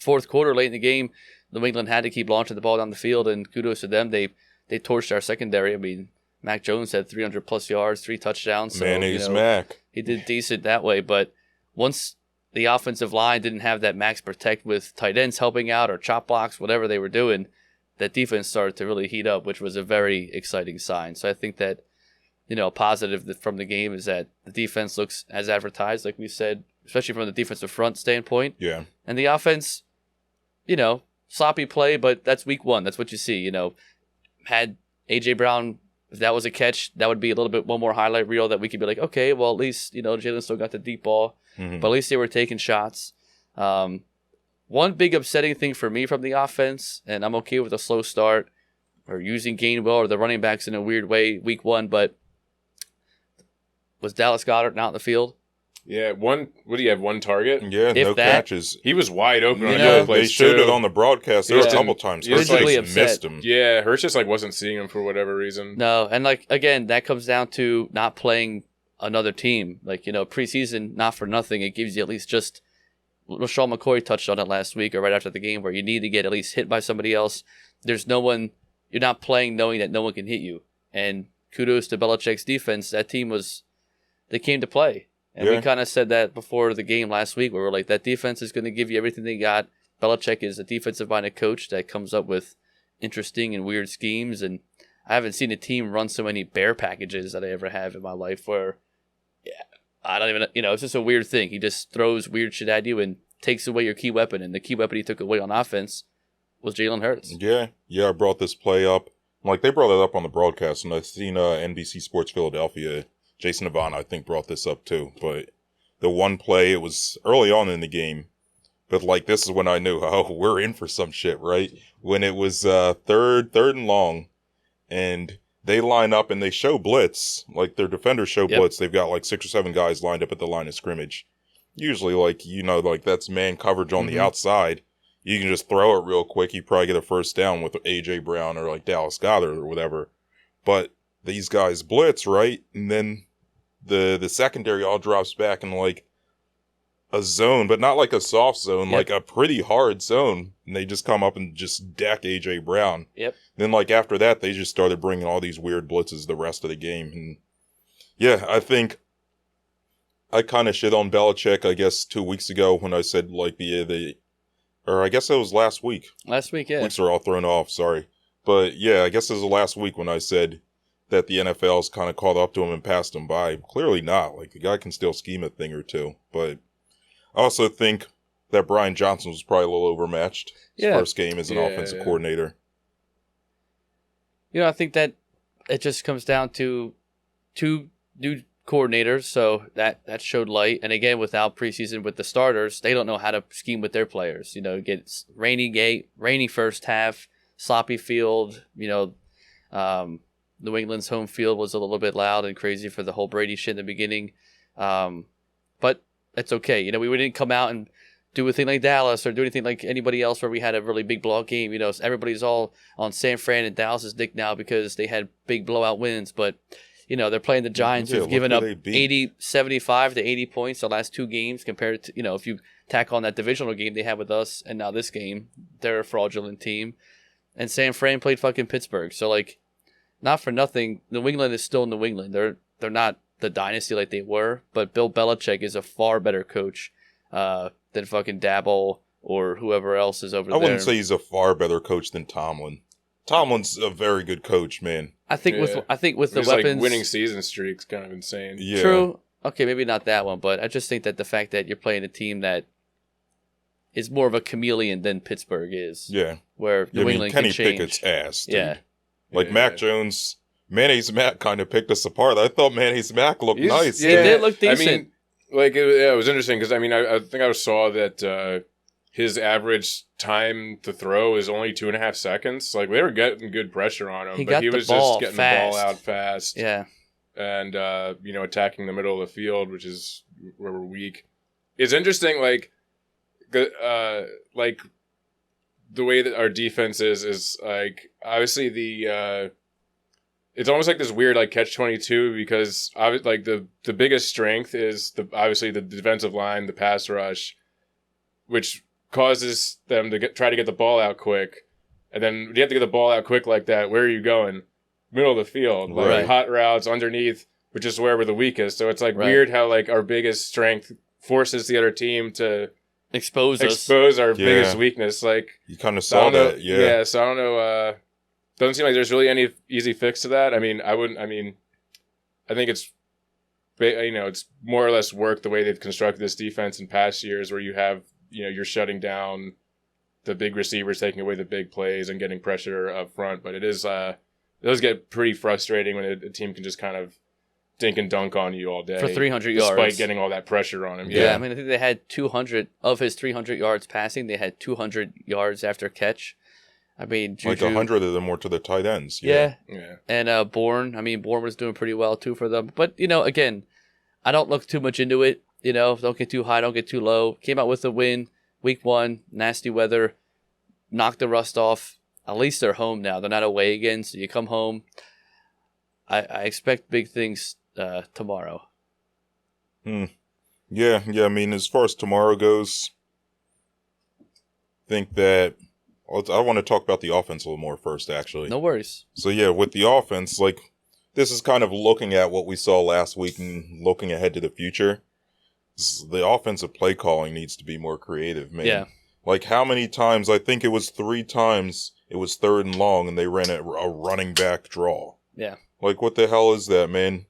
Speaker 2: fourth quarter, late in the game, New England had to keep launching the ball down the field, and kudos to them. They torched our secondary. I mean, Mac Jones had 300-plus yards, 3 touchdowns. So,
Speaker 3: Mayonnaise Mac.
Speaker 2: He did decent that way. But once the offensive line didn't have that max protect with tight ends helping out or chop blocks, whatever they were doing, that defense started to really heat up, which was a very exciting sign. So I think that, positive from the game is that the defense looks as advertised, like we said, especially from the defensive front standpoint.
Speaker 3: Yeah.
Speaker 2: And the offense, sloppy play, but that's week 1. That's what you see. Had A.J. Brown... If that was a catch, that would be a little bit one more highlight reel that we could be like, okay, well, at least, Jalen still got the deep ball. But at least they were taking shots. One big upsetting thing for me from the offense, and I'm okay with a slow start or using Gainwell or the running backs in a weird way week 1, but was Dallas Goedert not in the field?
Speaker 1: Yeah, what do you have, 1 target?
Speaker 3: Yeah, no catches.
Speaker 1: He was wide open on the
Speaker 3: Yeah,
Speaker 1: place
Speaker 3: they showed
Speaker 1: too.
Speaker 3: it on the broadcast. There was a couple times. Hurts missed him.
Speaker 1: Yeah, Hurts just wasn't seeing him for whatever reason.
Speaker 2: No, and again, that comes down to not playing another team. Preseason, not for nothing, it gives you at least just... LaShawn McCoy touched on it last week or right after the game where you need to get at least hit by somebody else. There's no one... You're not playing knowing that no one can hit you. And kudos to Belichick's defense. That team they came to play. And we kind of said that before the game last week where we're like, that defense is going to give you everything they got. Belichick is a defensive-minded coach that comes up with interesting and weird schemes. And I haven't seen a team run so many bear packages that I ever have in my life where, I don't even, it's just a weird thing. He just throws weird shit at you and takes away your key weapon. And the key weapon he took away on offense was Jalen Hurts.
Speaker 3: Yeah, I brought this play up. They brought it up on the broadcast, and I've seen NBC Sports Philadelphia. Jason Avant, I think, brought this up too. But the one play, it was early on in the game. But, this is when I knew, we're in for some shit, right? When it was third and long, and they line up and they show blitz. Their defenders show blitz. They've got, 6 or 7 guys lined up at the line of scrimmage. Usually, that's man coverage on the outside. You can just throw it real quick. You probably get a first down with A.J. Brown or, Dallas Goedert or whatever. But these guys blitz, right? And then the secondary all drops back in a zone, but not a soft zone, a pretty hard zone. And they just come up and just deck A.J. Brown.
Speaker 2: Yep.
Speaker 3: Then after that, they just started bringing all these weird blitzes the rest of the game. And yeah, I think I kind of shit on Belichick, I guess, 2 weeks ago when I said or I guess it was last week.
Speaker 2: Last week, yeah.
Speaker 3: Weeks are all thrown off, sorry. But yeah, I guess it was last week when I said that the NFL's kind of caught up to him and passed him by. Clearly not. The guy can still scheme a thing or two. But I also think that Brian Johnson was probably a little overmatched. His first game as an offensive coordinator.
Speaker 2: I think that it just comes down to 2 new coordinators, so that showed light. And again, without preseason with the starters, they don't know how to scheme with their players. Get rainy first half, sloppy field, New England's home field was a little bit loud and crazy for the whole Brady shit in the beginning. But it's okay. We didn't come out and do a thing like Dallas or do anything like anybody else where we had a really big blowout game. You know, everybody's all on San Fran and Dallas's dick now because they had big blowout wins. But, you know, they're playing the Giants who've given up 75 to 80 points the last 2 games compared to, you know, if you tack on that divisional game they had with us and now this game, they're a fraudulent team. And San Fran played fucking Pittsburgh. So, like, not for nothing, New England is still New England. They're not the dynasty like they were, but Bill Belichick is a far better coach than fucking Dabble or whoever else is over there.
Speaker 3: I wouldn't say he's a far better coach than Tomlin. Tomlin's a very good coach, man.
Speaker 2: I think with the weapons,
Speaker 1: like winning season streaks, kind of insane.
Speaker 3: Yeah.
Speaker 2: True. Okay, maybe not that one, but I just think that the fact that you're playing a team that is more of a chameleon than Pittsburgh is.
Speaker 3: Yeah.
Speaker 2: Where New England
Speaker 3: Kenny
Speaker 2: can change.
Speaker 3: Pickett's ass, dude.
Speaker 2: Yeah.
Speaker 3: Like Mac Jones, Mayonnaise Mac kind of picked us apart. I thought Mayonnaise Mac looked nice.
Speaker 2: Yeah, it did look decent.
Speaker 1: I mean, like, it was interesting because, I mean, I think I saw that his average time to throw is only 2.5 seconds. Like, they were getting good pressure on him, but he was just getting the ball out fast.
Speaker 2: Yeah.
Speaker 1: And, you know, attacking the middle of the field, which is where we're weak. It's interesting, like the way that our defense is like, obviously it's almost like this weird like catch-22 because like the biggest strength is obviously the defensive line, the pass rush, which causes them to try to get the ball out quick, and then you have to get the ball out quick like that. Where are you going? Middle of the field, like hot routes underneath, which is where we're the weakest. So it's like weird how like our biggest strength forces the other team to expose our biggest weakness. Like
Speaker 3: you kind of saw that,
Speaker 1: yeah. So I don't know. Doesn't seem like there's really any easy fix to that. I mean, I think it's, you know, it's more or less worked the way they've constructed this defense in past years, where you have, you know, you're shutting down the big receivers, taking away the big plays, and getting pressure up front. But it does get pretty frustrating when a team can just kind of dink and dunk on you all day
Speaker 2: for 300 yards,
Speaker 1: despite getting all that pressure on him.
Speaker 2: Yeah, I mean, I think they had 200 of his 300 yards passing. They had 200 yards after catch. I mean, Juju,
Speaker 3: like 100 of them were to the tight ends.
Speaker 2: Yeah. And Bourne. I mean, Bourne was doing pretty well too for them. But you know, again, I don't look too much into it. You know, don't get too high, don't get too low. Came out with a win, week 1, nasty weather, knocked the rust off. At least they're home now. They're not away again. So you come home. I expect big things tomorrow.
Speaker 3: Yeah. I mean, as far as tomorrow goes, I think that. I want to talk about the offense a little more first, actually.
Speaker 2: No worries.
Speaker 3: So, yeah, with the offense, like, this is kind of looking at what we saw last week and looking ahead to the future. The offensive play calling needs to be more creative, man.
Speaker 2: Yeah.
Speaker 3: Like, how many times, I think it was 3 times, it was 3rd and long, and they ran a running back draw.
Speaker 2: Yeah.
Speaker 3: Like, what the hell is that, man?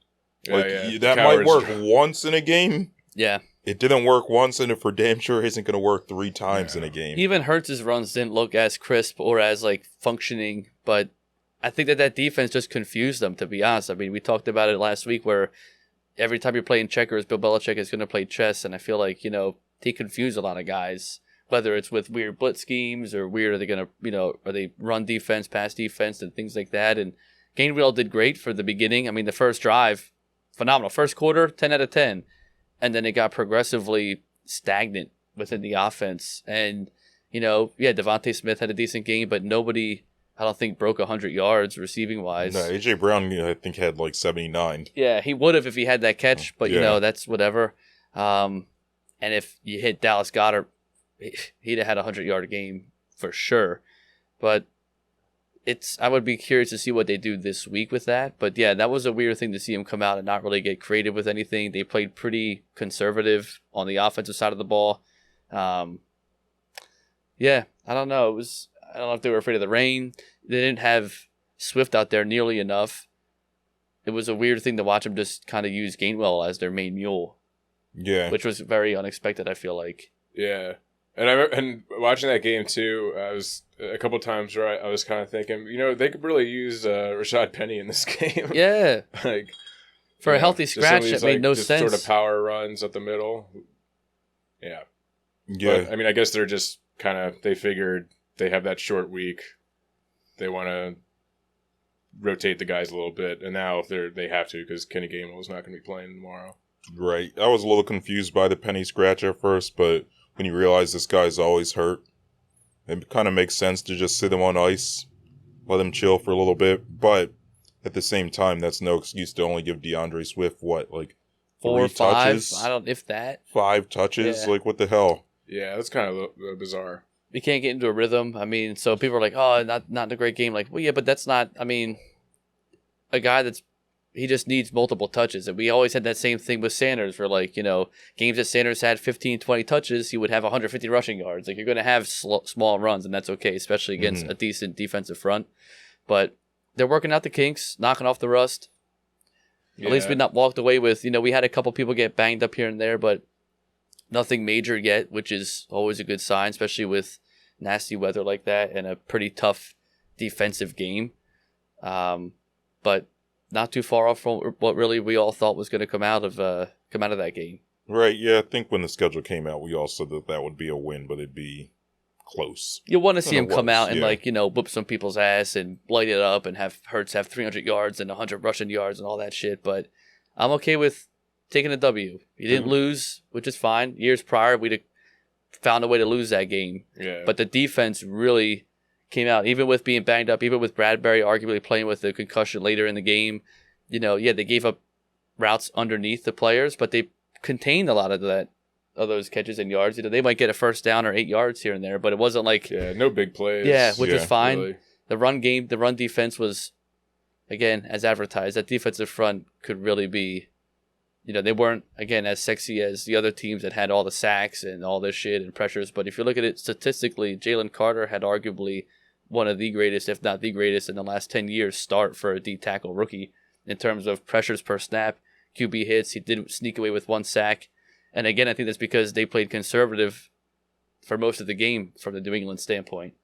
Speaker 3: Like, that might work once in a game.
Speaker 2: Yeah.
Speaker 3: It didn't work once, and it for damn sure isn't going to work 3 times in a game.
Speaker 2: Even Hurts' runs didn't look as crisp or as, like, functioning, but I think that defense just confused them, to be honest. I mean, we talked about it last week where every time you're playing checkers, Bill Belichick is going to play chess, and I feel like, you know, he confused a lot of guys, whether it's with weird blitz schemes or weird, are they going to, you know, are they run defense, pass defense, and things like that. And Gainwell did great for the beginning. I mean, the first drive, phenomenal. First quarter, 10 out of 10. And then it got progressively stagnant within the offense. And, you know, Devontae Smith had a decent game, but nobody, I don't think, broke 100 yards receiving-wise.
Speaker 3: No, A.J. Brown, I think, had like 79.
Speaker 2: Yeah, he would have if he had that catch, but, you know, that's whatever. And if you hit Dallas Goedert, he'd have had a 100-yard game for sure. But I would be curious to see what they do this week with that. But yeah, that was a weird thing to see him come out and not really get creative with anything. They played pretty conservative on the offensive side of the ball. Yeah, I don't know. I don't know if they were afraid of the rain. They didn't have Swift out there nearly enough. It was a weird thing to watch them just kind of use Gainwell as their main mule.
Speaker 3: Yeah.
Speaker 2: Which was very unexpected, I feel like.
Speaker 1: Yeah. And watching that game too, I was a couple times where I was kind of thinking, you know, they could really use Rashad Penny in this game.
Speaker 2: Yeah,
Speaker 1: like
Speaker 2: for a healthy scratch, that made no sense.
Speaker 1: Sort of power runs up the middle. Yeah. But, I mean, I guess they're just they figured they have that short week. They want to rotate the guys a little bit, and now they have to because Kenny Gainwell is not going to be playing tomorrow.
Speaker 3: Right. I was a little confused by the Penny scratch at first, but when you realize this guy's always hurt. It kind of makes sense to just sit him on ice, let him chill for a little bit. But at the same time, that's no excuse to only give DeAndre Swift, like
Speaker 2: 4 or
Speaker 3: 3
Speaker 2: 5?
Speaker 3: touches?
Speaker 2: I don't, if that.
Speaker 3: 5 touches?
Speaker 2: Yeah.
Speaker 3: Like, what the hell?
Speaker 1: Yeah, that's kind of bizarre.
Speaker 2: You can't get into a rhythm. I mean, so people are like, oh, not a great game. Like, well, yeah, but that's not, I mean, a guy he just needs multiple touches. And we always had that same thing with Sanders where, like, games that Sanders had 15, 20 touches, he would have 150 rushing yards. Like, you're going to have small runs, and that's okay, especially against a decent defensive front. But they're working out the kinks, knocking off the rust. Yeah. At least we not walked away with, we had a couple people get banged up here and there, but nothing major yet, which is always a good sign, especially with nasty weather like that and a pretty tough defensive game. But not too far off from what really we all thought was going to come out of that game.
Speaker 3: Right, yeah, I think when the schedule came out, we all said that would be a win, but it'd be close.
Speaker 2: You want to see him come out and, whoop some people's ass and light it up and have Hurts have 300 yards and 100 rushing yards and all that shit, but I'm okay with taking a W. He didn't lose, which is fine. Years prior, we'd have found a way to lose that game.
Speaker 1: Yeah.
Speaker 2: But the defense really came out, even with being banged up, even with Bradbury arguably playing with a concussion later in the game. They gave up routes underneath the players, but they contained a lot of those catches and yards. They might get a first down or 8 yards here and there, but it wasn't like
Speaker 1: no big plays.
Speaker 2: Yeah, which is fine.
Speaker 1: Really.
Speaker 2: The run defense was, again, as advertised. That defensive front could really be, they weren't, again, as sexy as the other teams that had all the sacks and all this shit and pressures. But if you look at it statistically, Jalen Carter had arguably one of the greatest, if not the greatest, in the last 10 years start for a D-tackle rookie in terms of pressures per snap, QB hits. He didn't sneak away with 1 sack. And again, I think that's because they played conservative for most of the game from the New England standpoint.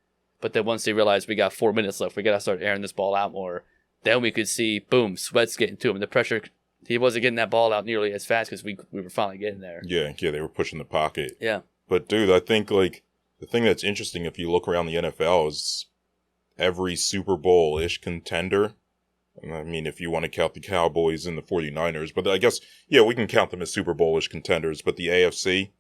Speaker 2: But then once they realized we got 4 minutes left, we got to start airing this ball out more, then we could see, boom, Sweat's getting to him. The pressure, he wasn't getting that ball out nearly as fast because we were finally getting there.
Speaker 3: Yeah, they were pushing the pocket.
Speaker 2: Yeah.
Speaker 3: But, dude, I think, the thing that's interesting if you look around the NFL is every Super Bowl-ish contender. I mean, if you want to count the Cowboys and the 49ers, but I guess, we can count them as Super Bowl-ish contenders, but the AFC,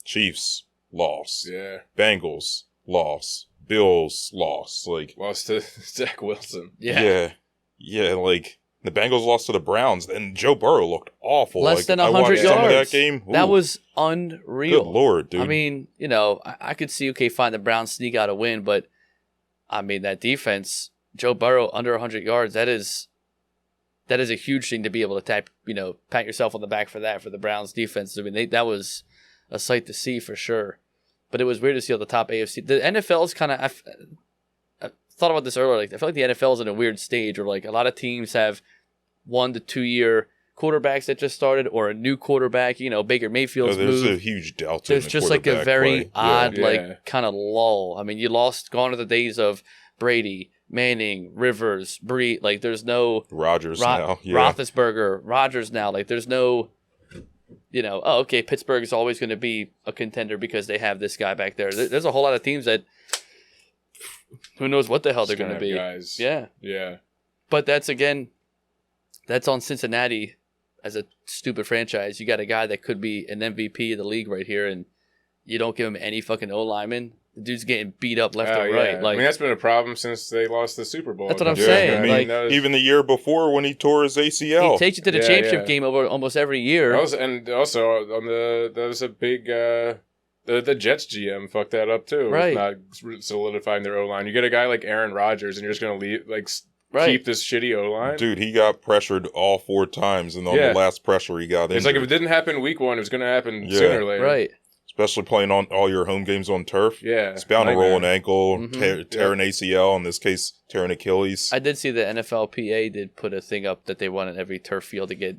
Speaker 3: Chiefs, loss.
Speaker 1: Yeah.
Speaker 3: Bengals, loss. Bills, loss.
Speaker 1: Lost to Zach Wilson.
Speaker 2: Yeah.
Speaker 3: Yeah, the Bengals lost to the Browns, and Joe Burrow looked awful.
Speaker 2: Less than 100 yards.
Speaker 3: Some of that game.
Speaker 2: That was unreal.
Speaker 3: Good Lord, dude.
Speaker 2: I mean, I could see, fine, the Browns sneak out a win, but, I mean, that defense, Joe Burrow under 100 yards, that is a huge thing to be able to pat yourself on the back for that, for the Browns defense. I mean, that was a sight to see for sure. But it was weird to see all the top AFC. The NFL's kind of, I thought about this earlier, I feel like the NFL's in a weird stage where a lot of teams have 1 to 2 year quarterbacks that just started or a new quarterback. Baker Mayfield's moved.
Speaker 3: There's a huge delta.
Speaker 2: There's just a very odd,
Speaker 1: Yeah.
Speaker 2: kind of lull. I mean, gone are the days of Brady, Manning, Rivers, Bree. There's no
Speaker 3: Rodgers now. Yeah.
Speaker 2: Roethlisberger, Rodgers now. There's no, Pittsburgh is always going to be a contender because they have this guy back there. There's a whole lot of teams that who knows what the hell they're going to be.
Speaker 1: Guys.
Speaker 2: Yeah.
Speaker 1: Yeah.
Speaker 2: But that's on Cincinnati as a stupid franchise. You got a guy that could be an MVP of the league right here, and you don't give him any fucking O-lineman. The dude's getting beat up left and right.
Speaker 1: I mean, that's been a problem since they lost the Super Bowl.
Speaker 2: That's what I'm saying.
Speaker 3: I mean, even the year before when he tore his ACL.
Speaker 2: He takes you to the championship game over almost every year.
Speaker 1: Also on that was a big the Jets GM fucked that up too.
Speaker 2: Right.
Speaker 1: With not solidifying their O-line. You get a guy like Aaron Rodgers and you're just going to leave keep this shitty O-line.
Speaker 3: Dude, he got pressured all 4 times, and on the last pressure he got
Speaker 1: It's
Speaker 3: injured.
Speaker 1: if it didn't happen week 1, it was going to happen sooner or later.
Speaker 2: Right.
Speaker 3: Especially playing on all your home games on turf.
Speaker 1: Yeah.
Speaker 3: It's bound to roll an ankle,
Speaker 2: Mm-hmm.
Speaker 3: tear an ACL, in this case, tear an Achilles.
Speaker 2: I did see the NFLPA did put a thing up that they wanted every turf field to get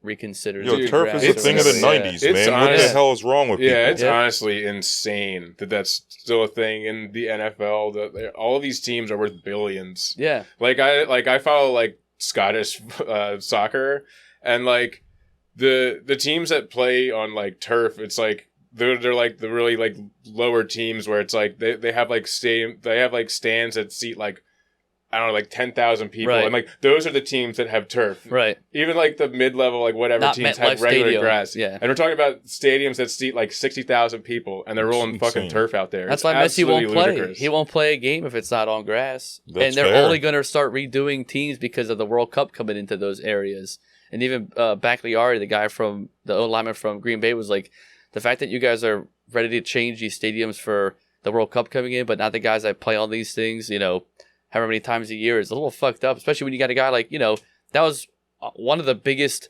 Speaker 2: reconsidered.
Speaker 3: Yo, turf is a thing of the 90s, man. What the hell is wrong with people?
Speaker 1: Yeah, it's honestly insane that still a thing in the NFL. That all of these teams are worth billions.
Speaker 2: Yeah.
Speaker 1: I follow Scottish soccer, and the teams that play on turf, it's they're the really lower teams where it's they have stands that seat I don't know, like 10,000 people.
Speaker 2: Right.
Speaker 1: And like those are the teams that have turf.
Speaker 2: Right.
Speaker 1: Even like the mid-level, like whatever
Speaker 2: Not
Speaker 1: teams
Speaker 2: MetLife
Speaker 1: have regular
Speaker 2: Stadium.
Speaker 1: grass.
Speaker 2: Yeah.
Speaker 1: And we're talking about stadiums that seat like 60,000 people and they're rolling fucking
Speaker 3: insane.
Speaker 1: turf out there.
Speaker 2: That's
Speaker 1: It's
Speaker 2: why Messi
Speaker 1: absolutely
Speaker 2: won't play.
Speaker 1: ludicrous.
Speaker 2: He won't play a game if it's not on grass.
Speaker 3: That's
Speaker 2: and they're
Speaker 3: fair.
Speaker 2: only going to start redoing teams because of the World Cup coming into those areas. And even Bakhtiari, the guy from the O-lineman from Green Bay, was like, the fact that you guys are ready to change these stadiums for the World Cup coming in, but not the guys that play on these things, however many times a year, is a little fucked up, especially when you got a guy like, that was one of the biggest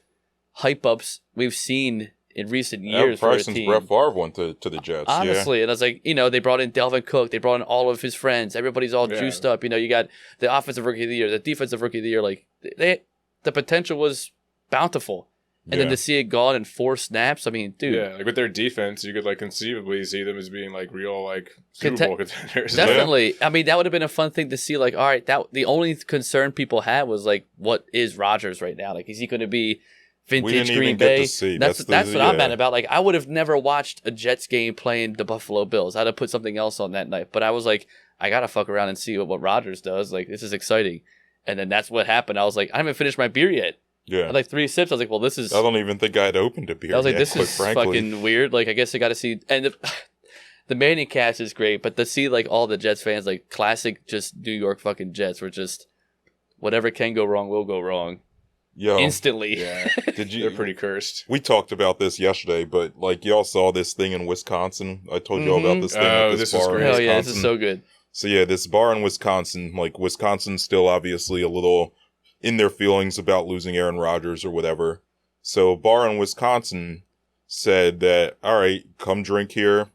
Speaker 2: hype ups we've seen in recent years for a
Speaker 3: since
Speaker 2: team.
Speaker 3: Brett Favre went to the Jets.
Speaker 2: Honestly, and I was like, they brought in Delvin Cook, they brought in all of his friends, everybody's all juiced up. You got the offensive rookie of the year, the defensive rookie of the year. Like the potential was bountiful, and then to see it gone in 4 snaps, I mean, dude.
Speaker 1: Yeah, like with their defense, you could like conceivably see them as being like real like Super Bowl contenders.
Speaker 2: Definitely. I mean, that would have been a fun thing to see. Like, all right, that the only concern people had was like, what is Rodgers right now? Like, is he going to be vintage Green Bay? That's what I'm mad about. Like, I would have never watched a Jets game playing the Buffalo Bills. I'd have put something else on that night. But I was like, I gotta fuck around and see what Rodgers does. Like, this is exciting. And then that's what happened. I was like, I haven't finished my beer yet.
Speaker 3: Yeah.
Speaker 2: I had like 3 sips. I was like, well, this is.
Speaker 3: I don't even think I had opened a beer.
Speaker 2: I was like,
Speaker 3: yet,
Speaker 2: this is
Speaker 3: frankly.
Speaker 2: fucking weird. Like, I guess I got to see. And the Manning cast is great, but to see like all the Jets fans, like classic, just New York fucking Jets, were just whatever can go wrong will go wrong.
Speaker 3: Yo,
Speaker 2: Instantly.
Speaker 1: Yeah, they're pretty cursed.
Speaker 3: We talked about this yesterday, but like y'all saw this thing in Wisconsin. I told y'all about this thing at this bar in
Speaker 2: Hell
Speaker 3: Wisconsin.
Speaker 2: yeah, this is so good.
Speaker 3: So yeah, this bar in Wisconsin, like Wisconsin's still obviously a little in their feelings about losing Aaron Rodgers or whatever. So a bar in Wisconsin said that, all right, come drink here.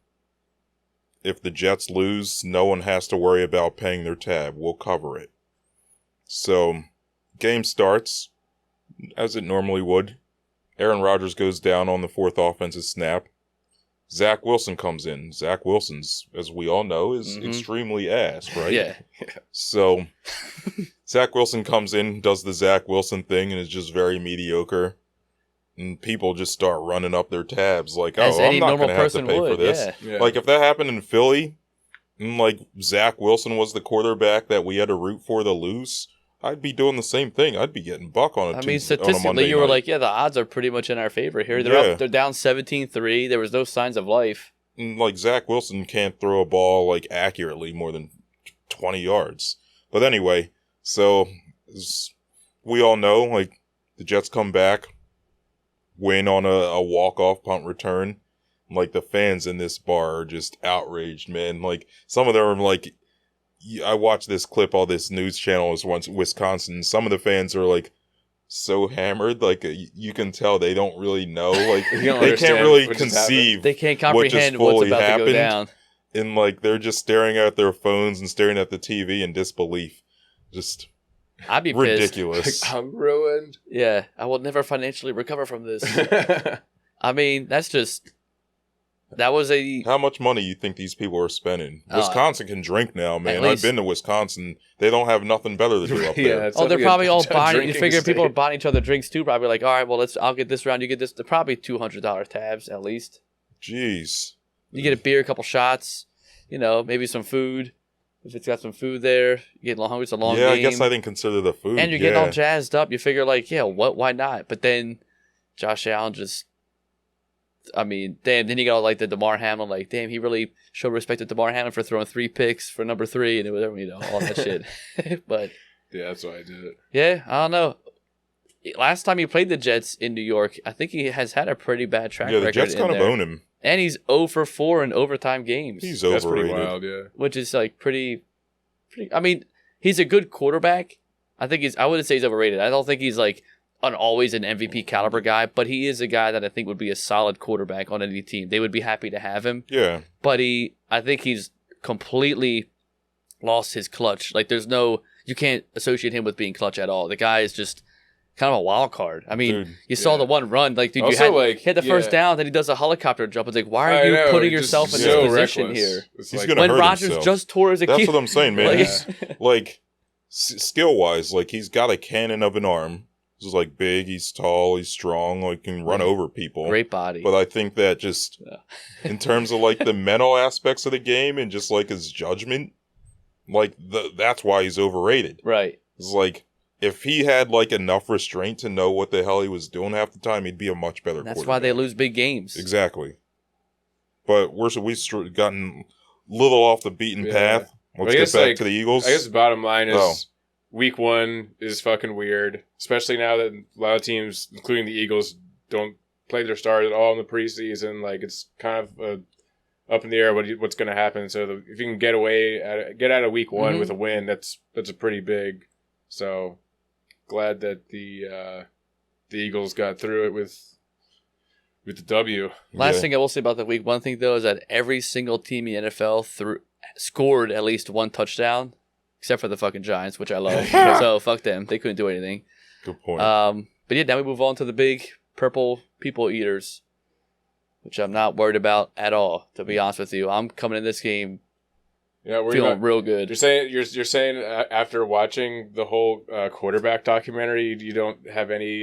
Speaker 3: If the Jets lose, no one has to worry about paying their tab. We'll cover it. So game starts as it normally would. Aaron Rodgers goes down on the 4th offensive snap. Zach Wilson comes in. Zach Wilson's, as we all know, is extremely ass, right?
Speaker 2: Yeah.
Speaker 3: So Zach Wilson comes in, does the Zach Wilson thing, and is just very mediocre. And people just start running up their tabs like,
Speaker 2: As
Speaker 3: I'm
Speaker 2: any
Speaker 3: not
Speaker 2: normal
Speaker 3: going to have to
Speaker 2: person
Speaker 3: pay
Speaker 2: would,
Speaker 3: for this.
Speaker 2: yeah.
Speaker 3: Like, if that happened in Philly, and like Zach Wilson was the quarterback that we had to root for to lose, I'd be doing the same thing. I'd be getting buck on a
Speaker 2: I mean,
Speaker 3: Tuesday, on a
Speaker 2: statistically,
Speaker 3: Monday
Speaker 2: you were
Speaker 3: night.
Speaker 2: like, yeah, the odds are pretty much in our favor here. They're down 17-3. There was no signs of life.
Speaker 3: And, like, Zach Wilson can't throw a ball, like, accurately more than 20 yards. But anyway, so, as we all know, like, the Jets come back, win on a walk-off punt return. Like, the fans in this bar are just outraged, man. Like, some of them are like, I watched this clip on this news channel once Wisconsin. Some of the fans are like so hammered, like you can tell they don't really know, like they can't really conceive.
Speaker 2: They can't comprehend what's about to go down.
Speaker 3: And like they're just staring at their phones and staring at the TV in disbelief. Just
Speaker 2: I'd be
Speaker 3: ridiculous.
Speaker 2: pissed.
Speaker 1: Like, I'm ruined.
Speaker 2: Yeah, I will never financially recover from this. I mean, that was a...
Speaker 3: How much money you think these people are spending? Wisconsin can drink now, man. I've been to Wisconsin. They don't have nothing better to do up there.
Speaker 2: They're probably all buying... You figure
Speaker 1: state.
Speaker 2: people are buying each other drinks too. Probably like, all right, well, I'll get this round. You get this. They're probably $200 tabs at least.
Speaker 3: Jeez.
Speaker 2: You get a beer, a couple shots, maybe some food. If it's got some food there, you get hungry. It's a long game.
Speaker 3: Yeah, I guess I didn't consider the food.
Speaker 2: And you're getting all jazzed up. You figure like, yeah, why not? But then Josh Allen just... I mean, damn, then you got like the DeMar Hamlin, like, damn, he really showed respect to DeMar Hamlin for throwing 3 picks for number 3 and it was, all that shit. But
Speaker 1: yeah, that's why I did it.
Speaker 2: Yeah, I don't know. Last time he played the Jets in New York, I think he has had a pretty bad track record.
Speaker 3: Yeah, the Jets kind of own him.
Speaker 2: And he's 0 for 4 in overtime games.
Speaker 3: That's
Speaker 1: overrated. Pretty wild, yeah.
Speaker 2: Which is like pretty. I mean, he's a good quarterback. I wouldn't say he's overrated. I don't think he's like always an MVP caliber guy, but he is a guy that I think would be a solid quarterback on any team. They would be happy to have him.
Speaker 3: Yeah.
Speaker 2: But I think he's completely lost his clutch. Like you can't associate him with being clutch at all. The guy is just kind of a wild card. I mean, you saw the one run, like, dude,
Speaker 1: also,
Speaker 2: you had the first down, then he does a helicopter jump. It's like, why are you putting yourself in this position
Speaker 1: reckless.
Speaker 2: here?
Speaker 3: He's gonna
Speaker 2: when
Speaker 3: hurt
Speaker 2: Rodgers
Speaker 3: himself.
Speaker 2: just tore his Achilles.
Speaker 3: That's what I'm saying, man. Like skill-wise, like he's got a cannon of an arm. He's like big, he's tall, he's strong, like can run over people.
Speaker 2: Great body.
Speaker 3: But I think that just in terms of like the mental aspects of the game and just like his judgment, Like, that's why he's overrated.
Speaker 2: Right.
Speaker 3: It's like, if he had, like, enough restraint to know what the hell he was doing half the time, he'd be a much better quarterback.
Speaker 2: That's why they lose big games.
Speaker 3: Exactly. But we've gotten a little off the beaten path. Let's get back to the Eagles.
Speaker 1: I guess the bottom line is week 1 is fucking weird, especially now that a lot of teams, including the Eagles, don't play their stars at all in the preseason. Like, it's kind of up in the air what's going to happen. So if you can get out of week 1 with a win, that's a pretty big. So glad that the Eagles got through it with the W.
Speaker 2: Last thing I will say about the week 1 thing, though, is that every single team in the NFL scored at least 1 touchdown, except for the fucking Giants, which I love. So fuck them. They couldn't do anything.
Speaker 3: Good point.
Speaker 2: But yeah, now we move on to the big purple people eaters, which I'm not worried about at all, to be honest with you. I'm coming in this game feeling real good.
Speaker 1: You're saying after watching the whole quarterback documentary, you don't have any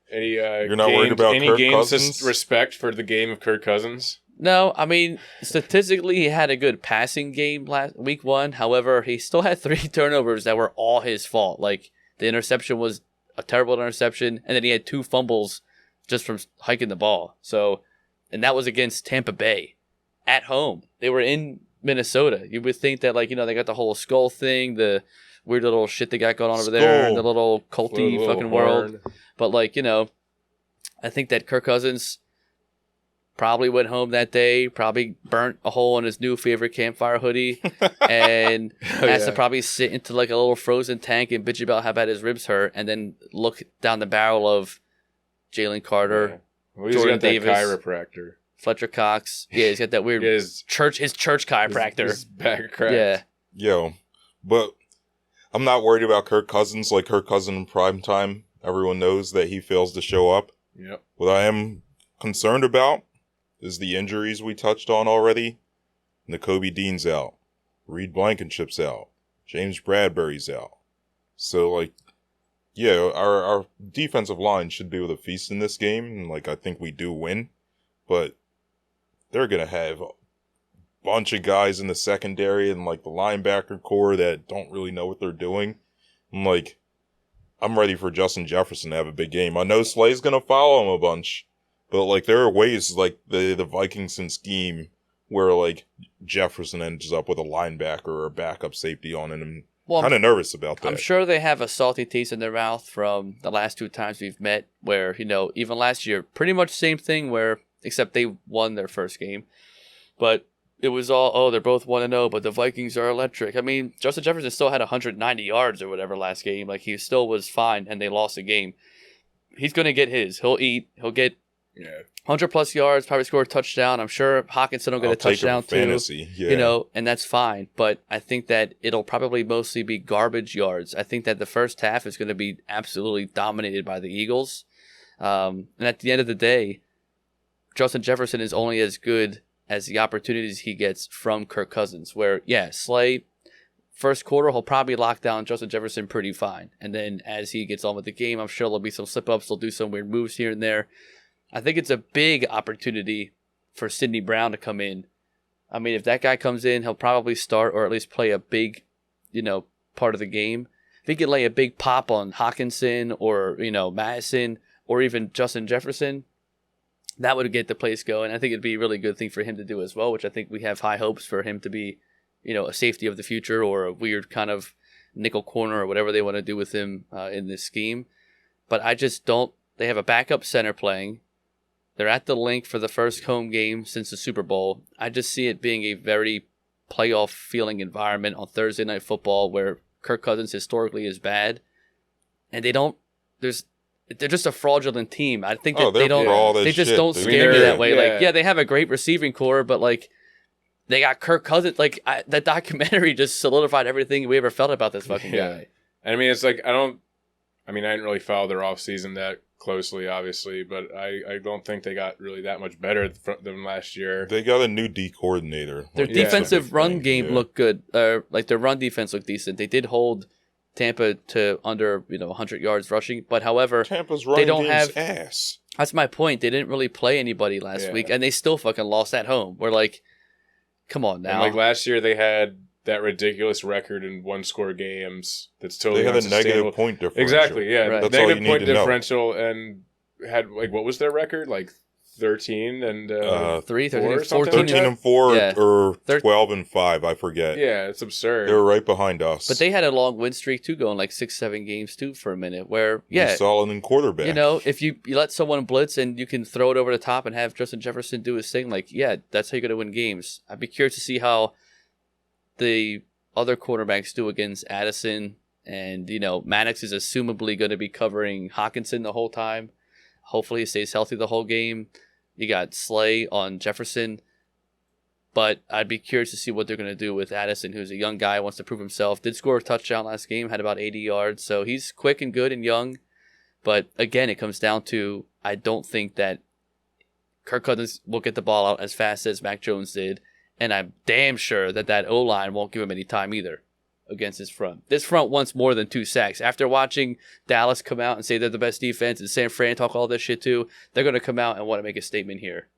Speaker 3: you're not worried about Kirk Cousins?
Speaker 1: Respect for the game of Kirk Cousins?
Speaker 2: No, I mean, statistically, he had a good passing game week 1. However, he still had 3 turnovers that were all his fault. Like, the interception was a terrible interception, and then he had 2 fumbles just from hiking the ball. So, and that was against Tampa Bay at home. They were in Minnesota. You would think that, like, they got the whole skull thing, the weird little shit they got going on over there in the little culty fucking world. But, like, I think that Kirk Cousins probably went home that day, probably burnt a hole in his new favorite campfire hoodie, and has to probably sit into, like, a little frozen tank and bitch about how bad his ribs hurt, and then look down the barrel of Jalen Carter, Jordan Davis,
Speaker 1: chiropractor,
Speaker 2: Fletcher Cox. Yeah, he's got that weird his church chiropractor.
Speaker 1: His back of cracks.
Speaker 2: Yeah.
Speaker 3: Yo, but I'm not worried about Kirk Cousins. Like, Kirk Cousins in prime time, everyone knows that he fails to show up.
Speaker 1: Yep.
Speaker 3: What I am concerned about is the injuries we touched on already. N'Kobe Dean's out. Reed Blankenship's out. James Bradbury's out. So, like, yeah, our defensive line should be able to feast in this game. And, like, I think we do win. But they're going to have a bunch of guys in the secondary and, like, the linebacker core that don't really know what they're doing. And, like, I'm ready for Justin Jefferson to have a big game. I know Slay's going to follow him a bunch. But, like, there are ways, like, the Vikings scheme where, like, Jefferson ends up with a linebacker or a backup safety on it. And I'm kind of nervous about that.
Speaker 2: I'm sure they have a salty taste in their mouth from the last 2 times we've met where, even last year, pretty much same thing where, except they won their first game. But it was all, they're both 1-0, but the Vikings are electric. I mean, Justin Jefferson still had 190 yards or whatever last game. Like, he still was fine, and they lost the game. He's going to get his. He'll eat. He'll get 100+ yards, probably score a touchdown. I'm sure Hawkinson will get a touchdown too.
Speaker 3: Fantasy. Yeah.
Speaker 2: And that's fine. But I think that it'll probably mostly be garbage yards. I think that the first half is going to be absolutely dominated by the Eagles. And at the end of the day, Justin Jefferson is only as good as the opportunities he gets from Kirk Cousins. Where, Slay, first quarter, he'll probably lock down Justin Jefferson pretty fine. And then as he gets on with the game, I'm sure there'll be some slip-ups. He'll do some weird moves here and there. I think it's a big opportunity for Sidney Brown to come in. I mean, if that guy comes in, he'll probably start or at least play a big, part of the game. If he could lay a big pop on Hawkinson or, Madison or even Justin Jefferson, that would get the place going. I think it'd be a really good thing for him to do as well, which I think we have high hopes for him to be, a safety of the future or a weird kind of nickel corner or whatever they want to do with him in this scheme. But I just don't. They have a backup center playing. They're at the Link for the first home game since the Super Bowl. I just see it being a very playoff feeling environment on Thursday Night Football where Kirk Cousins historically is bad. And they're just a fraudulent team. I think that they just don't scare me that way. Yeah. Like, they have a great receiving core, but like they got Kirk Cousins. Like that documentary just solidified everything we ever felt about this fucking guy.
Speaker 1: And I mean, it's like, I didn't really follow their offseason that closely, obviously, but I don't think they got really that much better than last year.
Speaker 3: They got a new D coordinator.
Speaker 2: Their defensive run game looked good. Like their run defense looked decent. They did hold Tampa to under 100 yards rushing, but however,
Speaker 3: Tampa's run
Speaker 2: they don't
Speaker 3: game's
Speaker 2: have
Speaker 3: ass.
Speaker 2: That's my point. They didn't really play anybody last week, and they still fucking lost at home. We're like, come on now.
Speaker 1: And like last year, they had that ridiculous record in one-score games that's totally
Speaker 3: They had a
Speaker 1: unsustainable.
Speaker 3: negative point differential.
Speaker 1: Exactly, yeah.
Speaker 2: Right.
Speaker 3: That's all
Speaker 1: Negative
Speaker 3: you
Speaker 1: point
Speaker 3: need to know.
Speaker 1: differential and had, like, what was their record? Like 13 and
Speaker 2: 3,
Speaker 1: 4
Speaker 2: 13,
Speaker 1: or something
Speaker 2: 14
Speaker 1: like
Speaker 3: 13
Speaker 1: that?
Speaker 3: and 4
Speaker 2: Yeah.
Speaker 3: or 12 and 5, I forget.
Speaker 1: Yeah, it's absurd.
Speaker 3: They were right behind us.
Speaker 2: But they had a long win streak too, going like 6-7 games too for a minute. Where
Speaker 3: We saw it in quarterback.
Speaker 2: you know, if you let someone blitz and you can throw it over the top and have Justin Jefferson do his thing, like, yeah, that's how you're going to win games. I'd be curious to see how the other quarterbacks do against Addison. And, you know, Maddox is assumably going to be covering Hawkinson the whole time. Hopefully he stays healthy the whole game. You got Slay on Jefferson. But I'd be curious to see what they're going to do with Addison, who's a young guy, wants to prove himself. Did score a touchdown last game, had about 80 yards. So he's quick and good and young. But again, it comes down to, I don't think that Kirk Cousins will get the ball out as fast as Mac Jones did. And I'm damn sure that O-line won't give him any time either against his front. This front wants more than 2 sacks. After watching Dallas come out and say they're the best defense and San Fran talk all this shit too, they're going to come out and want to make a statement here.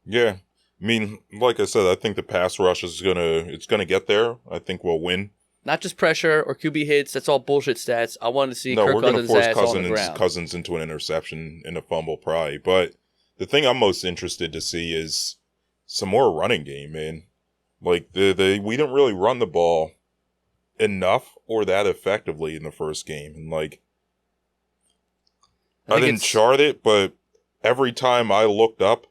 Speaker 3: Yeah. I mean, like I said, I think the pass rush is it's gonna get there. I think we'll win.
Speaker 2: Not just pressure or QB hits. That's all bullshit stats. I want to see
Speaker 3: No,
Speaker 2: Kirk
Speaker 3: we're gonna
Speaker 2: Cousins'
Speaker 3: force
Speaker 2: ass on the ground.
Speaker 3: Cousins into an interception and a fumble probably. But the thing I'm most interested to see is some more running game, man. Like we didn't really run the ball enough or that effectively in the first game. And like I didn't chart it, but every time I looked up,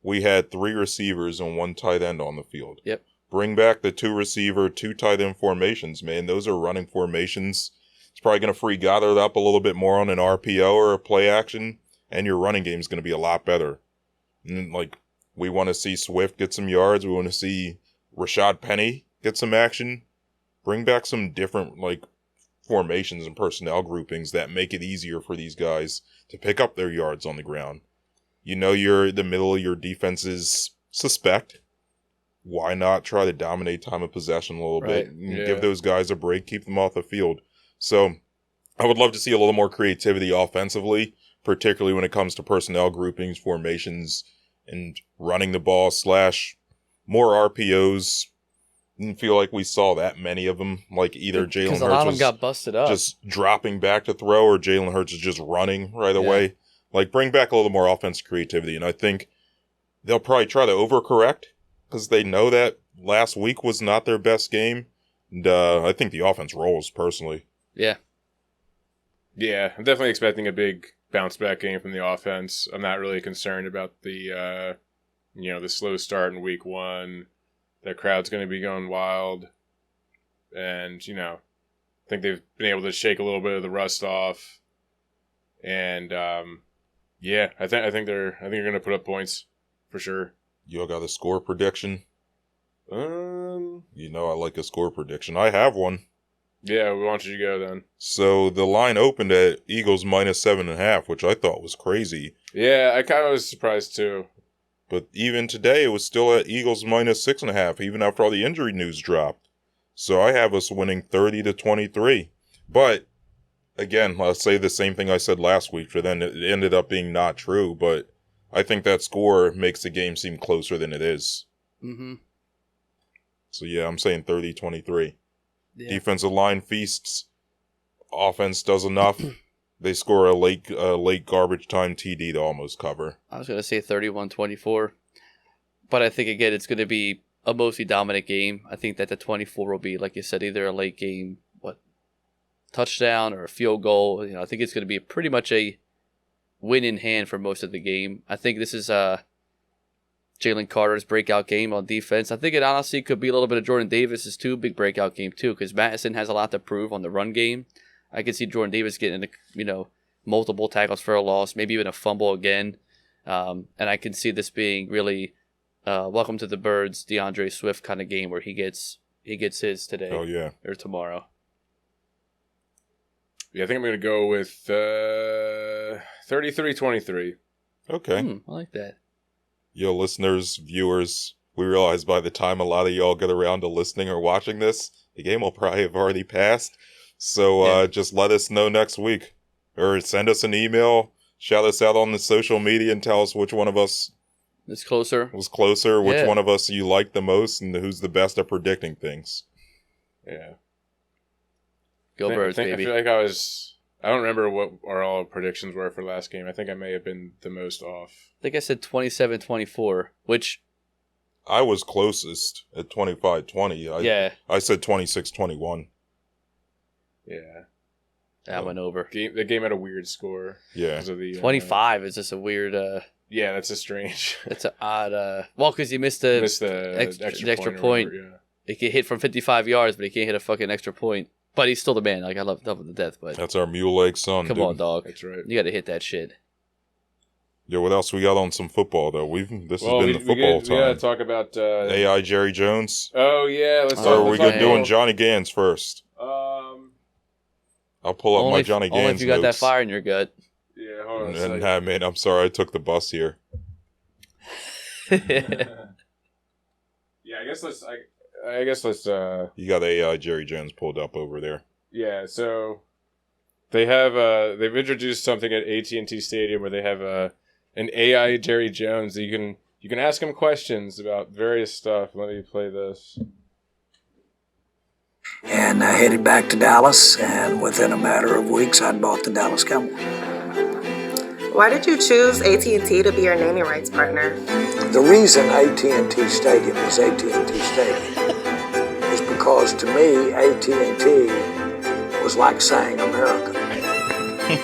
Speaker 3: we had 3 receivers and 1 tight end on the field.
Speaker 2: Yep.
Speaker 3: Bring back the 2 receiver, 2 tight end formations, man. Those are running formations. It's probably going to free Goddard up a little bit more on an RPO or a play action, and your running game is going to be a lot better. And like, we want to see Swift get some yards. We want to see Rashad Penny get some action. Bring back some different like formations and personnel groupings that make it easier for these guys to pick up their yards on the ground. You know, the middle of your defense is suspect. Why not try to dominate time of possession a little bit and give those guys a break, keep them off the field? So I would love to see a little more creativity offensively, particularly when it comes to personnel groupings, formations, and running the ball / more RPOs. Didn't feel like we saw that many of them. Like either Jalen Hurts
Speaker 2: a lot of them got busted up,
Speaker 3: just dropping back to throw, or Jalen Hurts is just running right away. Like, bring back a little more offensive creativity, and I think they'll probably try to overcorrect because they know that last week was not their best game, and I think the offense rolls, personally.
Speaker 2: Yeah.
Speaker 1: Yeah, I'm definitely expecting a big bounce-back game from the offense. I'm not really concerned about the slow start in week 1. The crowd's going to be going wild, and, I think they've been able to shake a little bit of the rust off, and, yeah, I think they're going to put up points for sure.
Speaker 3: You all got a score prediction? I like a score prediction. I have one.
Speaker 1: Yeah, why don't you go then?
Speaker 3: So the line opened at Eagles -7.5, which I thought was crazy.
Speaker 1: Yeah, I kind of was surprised too.
Speaker 3: But even today, it was still at Eagles -6.5, even after all the injury news dropped. So I have us winning 30-23. But again, I'll say the same thing I said last week, but then it ended up being not true. But I think that score makes the game seem closer than it is.
Speaker 2: Mm-hmm.
Speaker 3: So yeah, I'm saying 30-23.
Speaker 2: Yeah.
Speaker 3: Defensive line feasts. Offense does enough. They score a late garbage time TD to almost cover.
Speaker 2: I was going to say 31-24. But I think, again, it's going to be a mostly dominant game. I think that the 24 will be, like you said, either a late game, touchdown or a field goal. I think it's going to be pretty much a win in hand for most of the game. I think this is Jalen Carter's breakout game on defense. I think it honestly could be a little bit of Jordan Davis's too, big breakout game too, because Madison has a lot to prove on the run game. I could see Jordan Davis getting multiple tackles for a loss, maybe even a fumble again. And I can see this being really welcome to the Birds, DeAndre Swift kind of game where he gets his today.
Speaker 3: Oh yeah,
Speaker 2: or tomorrow.
Speaker 1: Yeah, I think I'm going to go with 33-23.
Speaker 3: Okay.
Speaker 2: I like that.
Speaker 3: Yo, listeners, viewers, we realize by the time a lot of y'all get around to listening or watching this, the game will probably have already passed. So just let us know next week. Or send us an email, shout us out on the social media, and tell us which one of us
Speaker 2: was closer,
Speaker 3: which one of us you liked the most, and who's the best at predicting things.
Speaker 1: Yeah.
Speaker 2: Go Birds,
Speaker 1: I
Speaker 2: baby.
Speaker 1: feel like I don't remember what our predictions were for last game. I think I may have been the most off.
Speaker 2: I think I said 27-24, which...
Speaker 3: I was closest at 25-20.
Speaker 2: Yeah.
Speaker 3: I said 26-21.
Speaker 1: Yeah.
Speaker 2: That went over.
Speaker 1: The game had a weird score.
Speaker 3: Yeah.
Speaker 1: Because of the
Speaker 2: 25 is just a weird...
Speaker 1: yeah, that's a strange.
Speaker 2: That's an odd... well, because you missed the extra point.
Speaker 1: Whatever, yeah.
Speaker 2: He can hit from 55 yards, but he can't hit a fucking extra point. But he's still the man. Like, I love him to death, but...
Speaker 3: That's our mule leg son,
Speaker 2: Come
Speaker 3: dude.
Speaker 2: on, dog.
Speaker 1: That's right.
Speaker 2: You got to hit that shit.
Speaker 3: Yeah, what else we got on some football, though? This has been the football time.
Speaker 1: We got to talk about...
Speaker 3: AI Jerry Jones.
Speaker 1: Oh, yeah. Let's
Speaker 3: Or
Speaker 1: talk
Speaker 3: are we
Speaker 1: about
Speaker 3: doing Johnny Gans first? I'll pull up my Johnny Gans
Speaker 2: Only if you got
Speaker 3: notes.
Speaker 2: that fire in your gut.
Speaker 1: Yeah, hold on a
Speaker 3: And,
Speaker 1: second.
Speaker 3: nah, man, I'm sorry. I took the bus here.
Speaker 1: Yeah, I guess let's...
Speaker 3: You got AI Jerry Jones pulled up over there.
Speaker 1: Yeah, so they've introduced something at AT&T Stadium where they have an AI Jerry Jones that you can ask him questions about various stuff. Let me play this.
Speaker 4: And I headed back to Dallas, and within a matter of weeks, I'd bought the Dallas Cowboys.
Speaker 5: Why did you choose AT&T to be your naming rights partner?
Speaker 4: The reason AT&T Stadium is AT&T Stadium is because to me, AT&T was like saying America.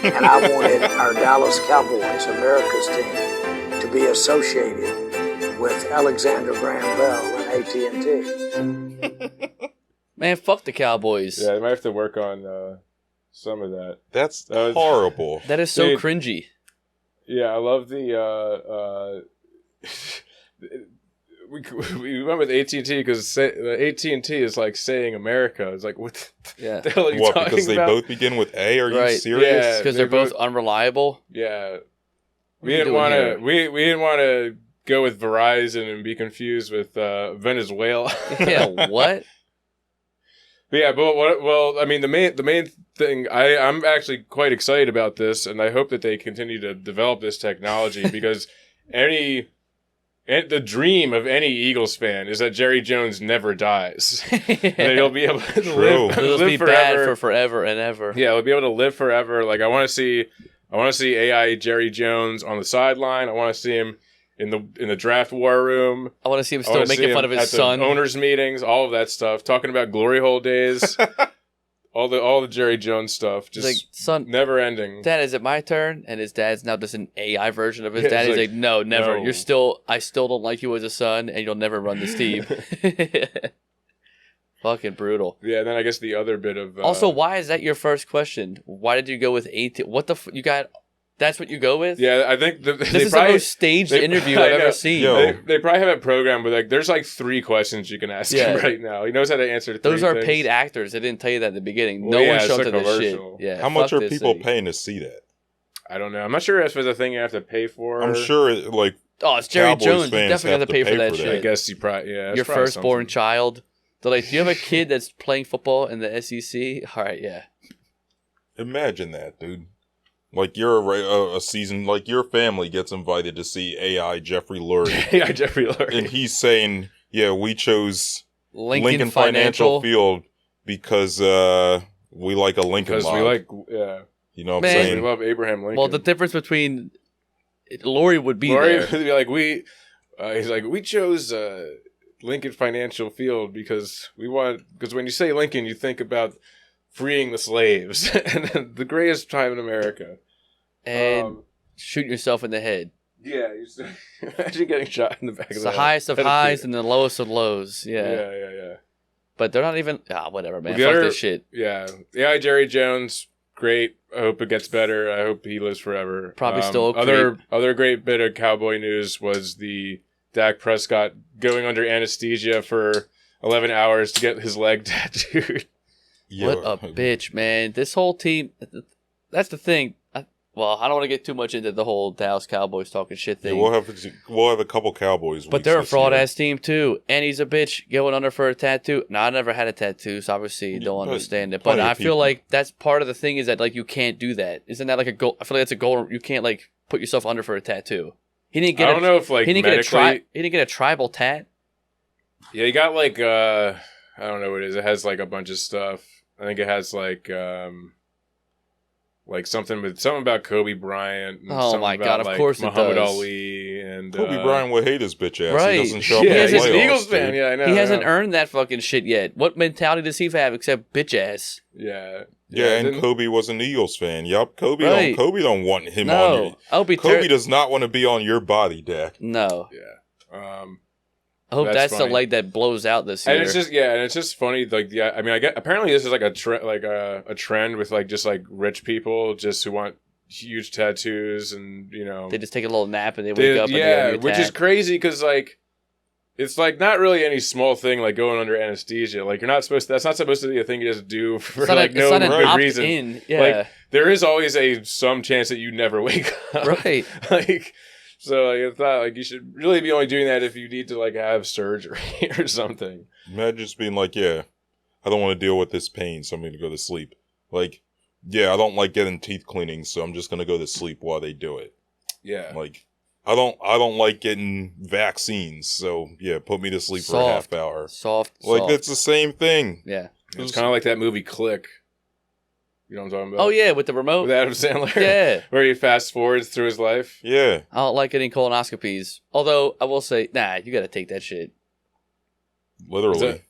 Speaker 4: And I wanted our Dallas Cowboys, America's team, to be associated with Alexander Graham Bell and AT&T.
Speaker 2: Man, fuck the Cowboys.
Speaker 1: Yeah, they might have to work on some of that.
Speaker 3: That's
Speaker 1: That was-
Speaker 3: horrible.
Speaker 2: That is so
Speaker 1: Dude.
Speaker 2: cringy.
Speaker 1: Yeah, I love the we went with AT&T because AT&T is like saying America. It's like what
Speaker 2: Yeah.
Speaker 1: the hell are you
Speaker 3: What,
Speaker 1: talking
Speaker 3: because they
Speaker 1: about?
Speaker 3: both begin with A? Are you
Speaker 2: Right.
Speaker 3: serious?
Speaker 1: Yeah.
Speaker 2: Because
Speaker 1: They
Speaker 2: they're both
Speaker 1: both-
Speaker 2: unreliable.
Speaker 1: Yeah,
Speaker 2: What
Speaker 1: we
Speaker 2: are you
Speaker 1: didn't
Speaker 2: doing
Speaker 1: want to.
Speaker 2: here?
Speaker 1: We didn't want to go with Verizon and be confused with Venezuela.
Speaker 2: Yeah, what?
Speaker 1: But yeah, but well, I mean, the main thing, I'm actually quite excited about this, and I hope that they continue to develop this technology because the dream of any Eagles fan is that Jerry Jones never dies, and that he'll be able to live,
Speaker 2: It'll
Speaker 1: live
Speaker 2: be
Speaker 1: forever.
Speaker 2: bad for forever and ever.
Speaker 1: Yeah, he'll be able to live forever. Like I want to see AI Jerry Jones on the sideline. I want to see him in the draft war room.
Speaker 2: I want to see him
Speaker 1: I
Speaker 2: still
Speaker 1: wanna
Speaker 2: making
Speaker 1: see
Speaker 2: fun
Speaker 1: him
Speaker 2: of
Speaker 1: at
Speaker 2: his son.
Speaker 1: the owners' meetings, all of that stuff, talking about glory hole days, all the Jerry Jones stuff,
Speaker 2: He's
Speaker 1: just
Speaker 2: like, son,
Speaker 1: never ending.
Speaker 2: Dad, is it my turn? And his dad's now just an AI version of his
Speaker 1: Yeah,
Speaker 2: dad.
Speaker 1: it's
Speaker 2: He's
Speaker 1: like,
Speaker 2: like, no, never.
Speaker 1: no.
Speaker 2: I still don't like you as a son, and you'll never run this team. Fucking brutal.
Speaker 1: Yeah, then I guess the other bit of
Speaker 2: Also, why is that your first question? Why did you go with 18? What the you got? That's what you go with?
Speaker 1: yeah, I think
Speaker 2: This is the most staged interview I've ever seen.
Speaker 3: Yo.
Speaker 1: They probably have a program where like there's like 3 questions you can ask
Speaker 2: Yeah.
Speaker 1: him right now. He knows how to answer 3
Speaker 2: Those are
Speaker 1: things.
Speaker 2: paid actors. They didn't tell you that at the beginning.
Speaker 1: Well,
Speaker 2: No
Speaker 1: yeah,
Speaker 2: one
Speaker 1: it's
Speaker 2: showed
Speaker 1: a
Speaker 2: up to this shit.
Speaker 1: commercial.
Speaker 2: Yeah,
Speaker 3: How much
Speaker 2: fuck
Speaker 3: are
Speaker 2: this
Speaker 3: people
Speaker 2: thing.
Speaker 3: paying to see that?
Speaker 1: I don't know. I'm not sure if there's a thing you have to pay for.
Speaker 3: I'm sure, like,
Speaker 2: Oh, it's Jerry
Speaker 3: Cowboys
Speaker 2: Jones. You
Speaker 3: fans
Speaker 2: definitely have to pay for that
Speaker 1: I
Speaker 2: shit.
Speaker 1: guess you probably yeah. it's
Speaker 2: Your
Speaker 1: probably
Speaker 2: firstborn
Speaker 1: something.
Speaker 2: child. They're like, do you have a kid that's playing football in the SEC? All right, yeah.
Speaker 3: imagine that, dude. Like, you're a season, like, your family gets invited to see AI Jeffrey Lurie.
Speaker 1: Yeah, Jeffrey Lurie.
Speaker 3: And he's saying, yeah, we chose
Speaker 2: Lincoln
Speaker 3: Financial Field because we like a Lincoln
Speaker 1: Because
Speaker 3: log.
Speaker 1: we like, yeah.
Speaker 3: You know what
Speaker 2: Man.
Speaker 3: I'm
Speaker 1: We
Speaker 3: saying?
Speaker 1: love Abraham Lincoln.
Speaker 2: Well, the difference between Lori would be
Speaker 1: Laurie
Speaker 2: there.
Speaker 1: would be like, he's like, we chose Lincoln Financial Field because when you say Lincoln, you think about freeing the slaves and the greatest time in America.
Speaker 2: And shoot yourself in the head.
Speaker 1: Yeah, imagine getting shot in the back
Speaker 2: It's
Speaker 1: of
Speaker 2: the
Speaker 1: head.
Speaker 2: highest of
Speaker 1: That'd
Speaker 2: highs
Speaker 1: be-
Speaker 2: and the lowest of lows. Yeah.
Speaker 1: yeah.
Speaker 2: But they're not even... whatever, man.
Speaker 1: The
Speaker 2: Fuck
Speaker 1: other-
Speaker 2: this shit.
Speaker 1: Yeah. Jerry Jones, great. I hope it gets better. I hope he lives forever.
Speaker 2: Probably still
Speaker 1: other great bit of Cowboy news was the Dak Prescott going under anesthesia for 11 hours to get his leg tattooed.
Speaker 2: What a bitch, man. This whole team... That's the thing. I don't want to get too much into the whole Dallas Cowboys talking shit
Speaker 3: Yeah,
Speaker 2: thing.
Speaker 3: we'll have a couple Cowboys.
Speaker 2: But they're a fraud-ass team, too. And he's a bitch going under for a tattoo. No, I never had a tattoo, so obviously you don't
Speaker 3: but
Speaker 2: understand it. But
Speaker 3: plenty of
Speaker 2: I feel
Speaker 3: people.
Speaker 2: like that's part of the thing is that, like, you can't do that. Isn't that like a goal? I feel like that's a goal. You can't, like, put yourself under for a tattoo. He didn't get
Speaker 1: I don't know if, like,
Speaker 2: he didn't
Speaker 1: medically...
Speaker 2: he didn't get a tribal tat.
Speaker 1: Yeah, he got, like, I I don't know what it is. It has like a bunch of stuff. I think it has like something about Kobe Bryant. And
Speaker 2: Oh my
Speaker 1: about,
Speaker 2: God! Of
Speaker 1: like,
Speaker 2: course
Speaker 1: Muhammad
Speaker 2: it does.
Speaker 1: Ali and
Speaker 3: Kobe Bryant would hate his bitch ass.
Speaker 2: Right.
Speaker 3: He doesn't show up
Speaker 1: Yeah,
Speaker 3: in the
Speaker 1: he's an
Speaker 3: playoffs,
Speaker 1: Eagles fan.
Speaker 3: dude.
Speaker 1: Yeah, I know.
Speaker 2: He hasn't
Speaker 1: I know.
Speaker 2: earned that fucking shit yet. What mentality does he have except bitch ass?
Speaker 1: Yeah.
Speaker 3: Yeah, and
Speaker 1: didn't-
Speaker 3: Kobe was an Eagles fan. Yup, Kobe
Speaker 2: Right.
Speaker 3: don't want him on
Speaker 2: No,
Speaker 3: your...
Speaker 2: I'll be
Speaker 3: Kobe does not want to be on your body, Dak.
Speaker 2: No,
Speaker 1: Yeah.
Speaker 2: I hope that's
Speaker 1: funny.
Speaker 2: the leg that blows out this year.
Speaker 1: And it's just funny. Like, yeah, I mean, I get apparently this is like a trend with like just like rich people just who want huge tattoos and
Speaker 2: They just take a little nap and they wake up.
Speaker 1: yeah,
Speaker 2: and they have a new
Speaker 1: which is
Speaker 2: tat.
Speaker 1: crazy because like it's like not really any small thing like going under anesthesia. Like you're not supposed to, that's not supposed to be a thing you just do for
Speaker 2: It's not,
Speaker 1: like no
Speaker 2: it's not an
Speaker 1: good reason.
Speaker 2: opt-in. Yeah,
Speaker 1: Like there is always some chance that you never wake up.
Speaker 2: right.
Speaker 1: Like so like it's not like you should really be only doing that if you need to like have surgery or something.
Speaker 3: Imagine just being like, yeah, I don't want to deal with this pain, so I'm going to go to sleep. Like, yeah, I don't like getting teeth cleaning, so I'm just going to go to sleep while they do it.
Speaker 1: Yeah.
Speaker 3: Like, I don't like getting vaccines, so yeah, put me to sleep for a half hour.
Speaker 2: Soft.
Speaker 3: Like, it's the same thing.
Speaker 2: Yeah.
Speaker 1: It's kind of like that movie Click. You know what I'm talking about?
Speaker 2: Oh yeah, with the remote.
Speaker 1: With Adam Sandler.
Speaker 2: Yeah.
Speaker 1: Where he fast forwards through his life.
Speaker 3: Yeah.
Speaker 2: I don't like getting colonoscopies. Although I will say, nah, you got to take that shit.
Speaker 3: Literally.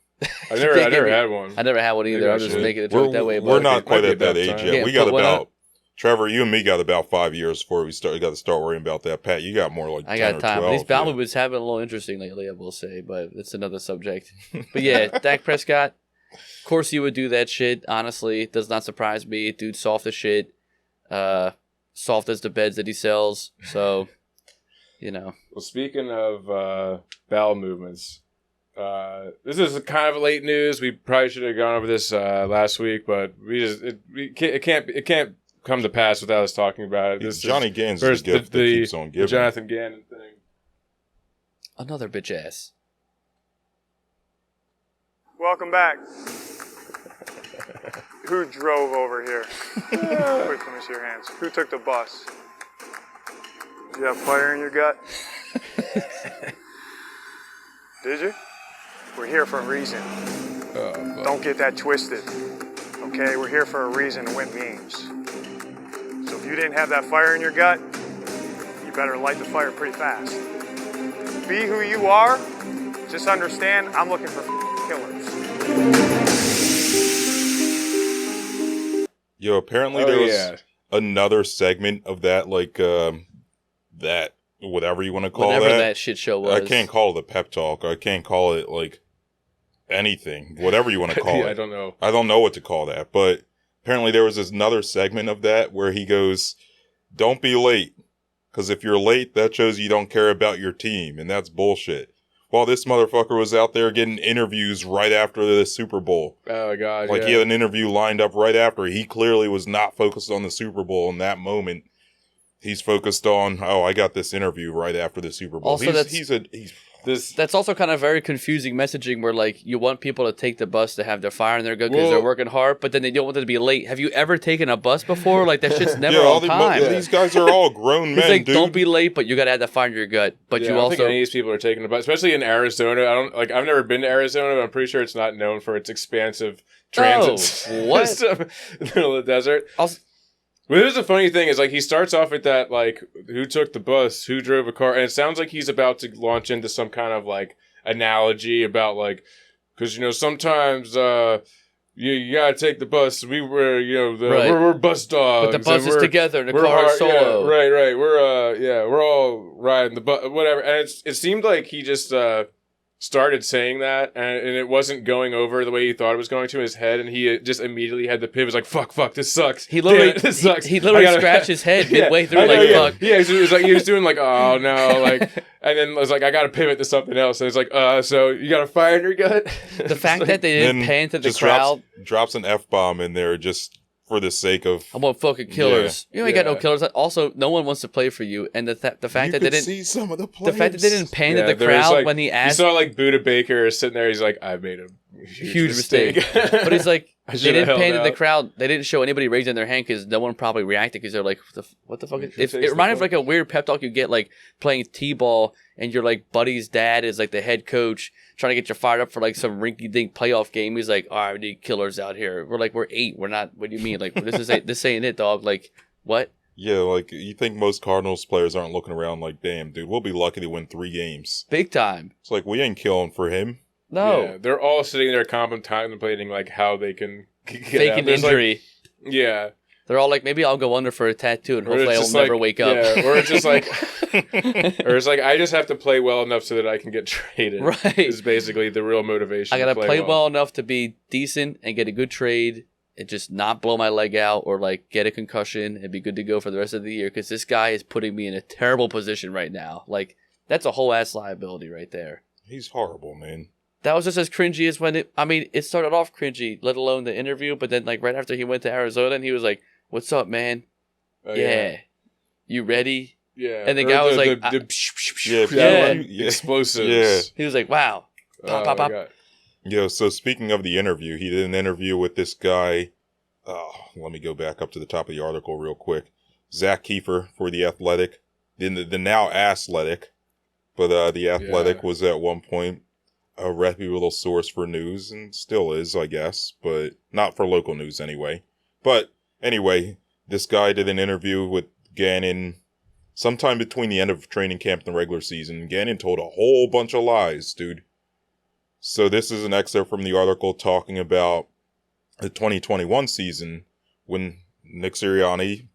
Speaker 1: I never had one.
Speaker 2: I never had one either.
Speaker 1: Maybe I
Speaker 2: I'm just
Speaker 1: should.
Speaker 2: making a joke that way.
Speaker 3: We're
Speaker 2: But
Speaker 3: not quite
Speaker 1: might be
Speaker 3: at that
Speaker 1: about
Speaker 3: age
Speaker 1: time.
Speaker 3: yet.
Speaker 2: Yeah,
Speaker 3: We got
Speaker 2: put one
Speaker 3: about...
Speaker 2: up.
Speaker 3: Trevor, you and me got about 5 years before we got to start worrying about that. Pat, you got more like 10
Speaker 2: I got
Speaker 3: or
Speaker 2: time.
Speaker 3: 12.
Speaker 2: These bowel movements have been a little interesting lately, I will say, but it's another subject. But yeah, Dak Prescott, of course he would do that shit, honestly. It does not surprise me. Dude, soft as shit. Soft as the beds that he sells. So, you know.
Speaker 1: Well, speaking of bowel movements, this is kind of late news. We probably should have gone over this last week, but it can't come to pass without us talking about it. This
Speaker 3: Johnny
Speaker 1: is
Speaker 3: Gannon's the
Speaker 1: first
Speaker 3: gift that keeps on
Speaker 1: the
Speaker 3: giving.
Speaker 1: Jonathan Gannon thing.
Speaker 2: Another bitch ass.
Speaker 6: Welcome back. Who drove over here? Wait, let me see your hands. Who took the bus? Did you have fire in your gut? Did you? We're here for a reason. Don't get that twisted. Okay, we're here for a reason to win games. So if you didn't have that fire in your gut, you better light the fire pretty fast. Be who you are. Just understand, I'm looking for killers.
Speaker 3: Yo, apparently there was another segment of that, like, that, whatever you want to call
Speaker 2: Whatever that shit show was.
Speaker 3: I can't call it a pep talk. I can't call it, like, anything. Whatever you want to call it.
Speaker 1: I don't know.
Speaker 3: I don't know what to call that. But apparently there was another segment of that where he goes, don't be late. Because if you're late, that shows you don't care about your team. And that's bullshit. While this motherfucker was out there getting interviews right after the Super Bowl.
Speaker 1: Oh, God.
Speaker 3: Like,
Speaker 1: yeah.
Speaker 3: he had an interview lined up right after. He clearly was not focused on the Super Bowl in that moment. He's focused on, I got this interview right after the Super Bowl.
Speaker 2: Also,
Speaker 1: That's
Speaker 2: also kind of very confusing messaging where, like, you want people to take the bus to have their fire in their gut because they're working hard, but then they don't want them to be late. Have you ever taken a bus before? Like, that shit's never on time.
Speaker 3: These guys are all grown men,
Speaker 2: He's like,
Speaker 3: dude.
Speaker 2: don't be late, but you got to have that fire in your gut. But
Speaker 1: I
Speaker 2: you
Speaker 1: don't
Speaker 2: also...
Speaker 1: think any of these people are taking the bus, especially in Arizona. I've never been to Arizona, but I'm pretty sure it's not known for its expansive transit
Speaker 2: what?
Speaker 1: system in the middle of the desert.
Speaker 2: Also,
Speaker 1: Well, here's the funny thing is, like, he starts off with that, like, who took the bus, who drove a car, and it sounds like he's about to launch into some kind of, like, analogy about, like, because, you know, sometimes, you gotta take the bus. We were, you know,
Speaker 2: Right.
Speaker 1: we're bus dogs.
Speaker 2: but the bus
Speaker 1: and
Speaker 2: is
Speaker 1: we're-
Speaker 2: together and the
Speaker 1: we're
Speaker 2: car is
Speaker 1: hard-
Speaker 2: solo.
Speaker 1: Yeah, right. We're all riding the bus, whatever. And it seemed like he just started saying that, and it wasn't going over the way he thought it was going to in his head, and he just immediately had the pivot. Was like, fuck, this sucks.
Speaker 2: He literally,
Speaker 1: Damn it, this sucks.
Speaker 2: he literally
Speaker 1: I gotta-
Speaker 2: scratched his head
Speaker 1: Yeah,
Speaker 2: midway through,
Speaker 1: I know,
Speaker 2: like,
Speaker 1: yeah.
Speaker 2: fuck.
Speaker 1: Yeah, he was doing like, oh no, like, and then I was like, I gotta pivot to something else. And it's like, so you got a fire in your gut?
Speaker 2: The fact that they didn't
Speaker 3: Then
Speaker 2: pan to the
Speaker 3: just
Speaker 2: crowd,
Speaker 3: drops an F-bomb in there just for the sake of...
Speaker 2: I want fucking killers. You ain't got no
Speaker 1: Yeah.
Speaker 2: killers. Also, no one wants to play for you. And the fact
Speaker 3: you
Speaker 2: that they
Speaker 3: could
Speaker 2: didn't...
Speaker 3: see some of the
Speaker 2: The
Speaker 3: players.
Speaker 2: fact that they didn't pan to the
Speaker 1: there was,
Speaker 2: crowd
Speaker 1: like,
Speaker 2: when he
Speaker 1: you
Speaker 2: asked...
Speaker 1: saw like Buda Baker sitting there. He's like, I made a huge
Speaker 2: mistake. But he's like,
Speaker 1: I
Speaker 2: They
Speaker 1: should have
Speaker 2: didn't
Speaker 1: held
Speaker 2: pan to the
Speaker 1: out.
Speaker 2: crowd. They didn't show anybody raising their hand because no one probably reacted because they're like, what the fuck?
Speaker 1: It
Speaker 2: It
Speaker 1: takes the
Speaker 2: reminded me of
Speaker 1: point.
Speaker 2: like a weird pep talk you get like playing t-ball and your like buddy's dad is like the head coach trying to get you fired up for like some rinky-dink playoff game. He's like, all right, we need killers out here. We're like, we're 8. We're not. What do you mean? Like this ain't it, dog. Like what?
Speaker 3: Yeah, like, you think most Cardinals players aren't looking around like, damn, dude, we'll be lucky to win 3 games.
Speaker 2: Big time.
Speaker 3: It's like, we ain't killing for him.
Speaker 2: No.
Speaker 1: Yeah, they're all sitting there contemplating like how they can get
Speaker 2: Fake
Speaker 1: out.
Speaker 2: an
Speaker 1: There's, like-
Speaker 2: injury.
Speaker 1: yeah.
Speaker 2: They're all like, maybe I'll go under for a tattoo and
Speaker 1: Or
Speaker 2: hopefully
Speaker 1: it's
Speaker 2: I'll
Speaker 1: just
Speaker 2: never
Speaker 1: like-
Speaker 2: wake up.
Speaker 1: Yeah, or it's just like, or it's like I just have to play well enough so that I can get traded.
Speaker 2: Right.
Speaker 1: Is basically the real motivation.
Speaker 2: I gotta
Speaker 1: to
Speaker 2: play well enough to be decent and get a good trade and just not blow my leg out or like get a concussion and be good to go for the rest of the year because this guy is putting me in a terrible position right now. Like that's a whole ass liability right there.
Speaker 3: He's horrible, man.
Speaker 2: That was just as cringy as when it started off cringy, let alone the interview, but then like right after he went to Arizona and he was like, "What's up, man?
Speaker 1: Oh,
Speaker 2: yeah. You ready?"
Speaker 1: Yeah.
Speaker 2: And the
Speaker 1: Or
Speaker 2: guy was like,
Speaker 3: Yeah,
Speaker 1: explosives.
Speaker 3: Yeah.
Speaker 2: He was like, "Wow." Pop, pop, pop.
Speaker 1: God.
Speaker 3: Yo, so speaking of the interview, he did an interview with this guy. Let me go back up to the top of the article real quick. Zach Kiefer for The Athletic. The now Athletic. But The Athletic was at one point a reputable source for news, and still is, I guess. But not for local news anyway. But anyway, this guy did an interview with Gannon sometime between the end of training camp and the regular season. Gannon told a whole bunch of lies, dude. So this is an excerpt from the article talking about the 2021 season when Nick Sirianni,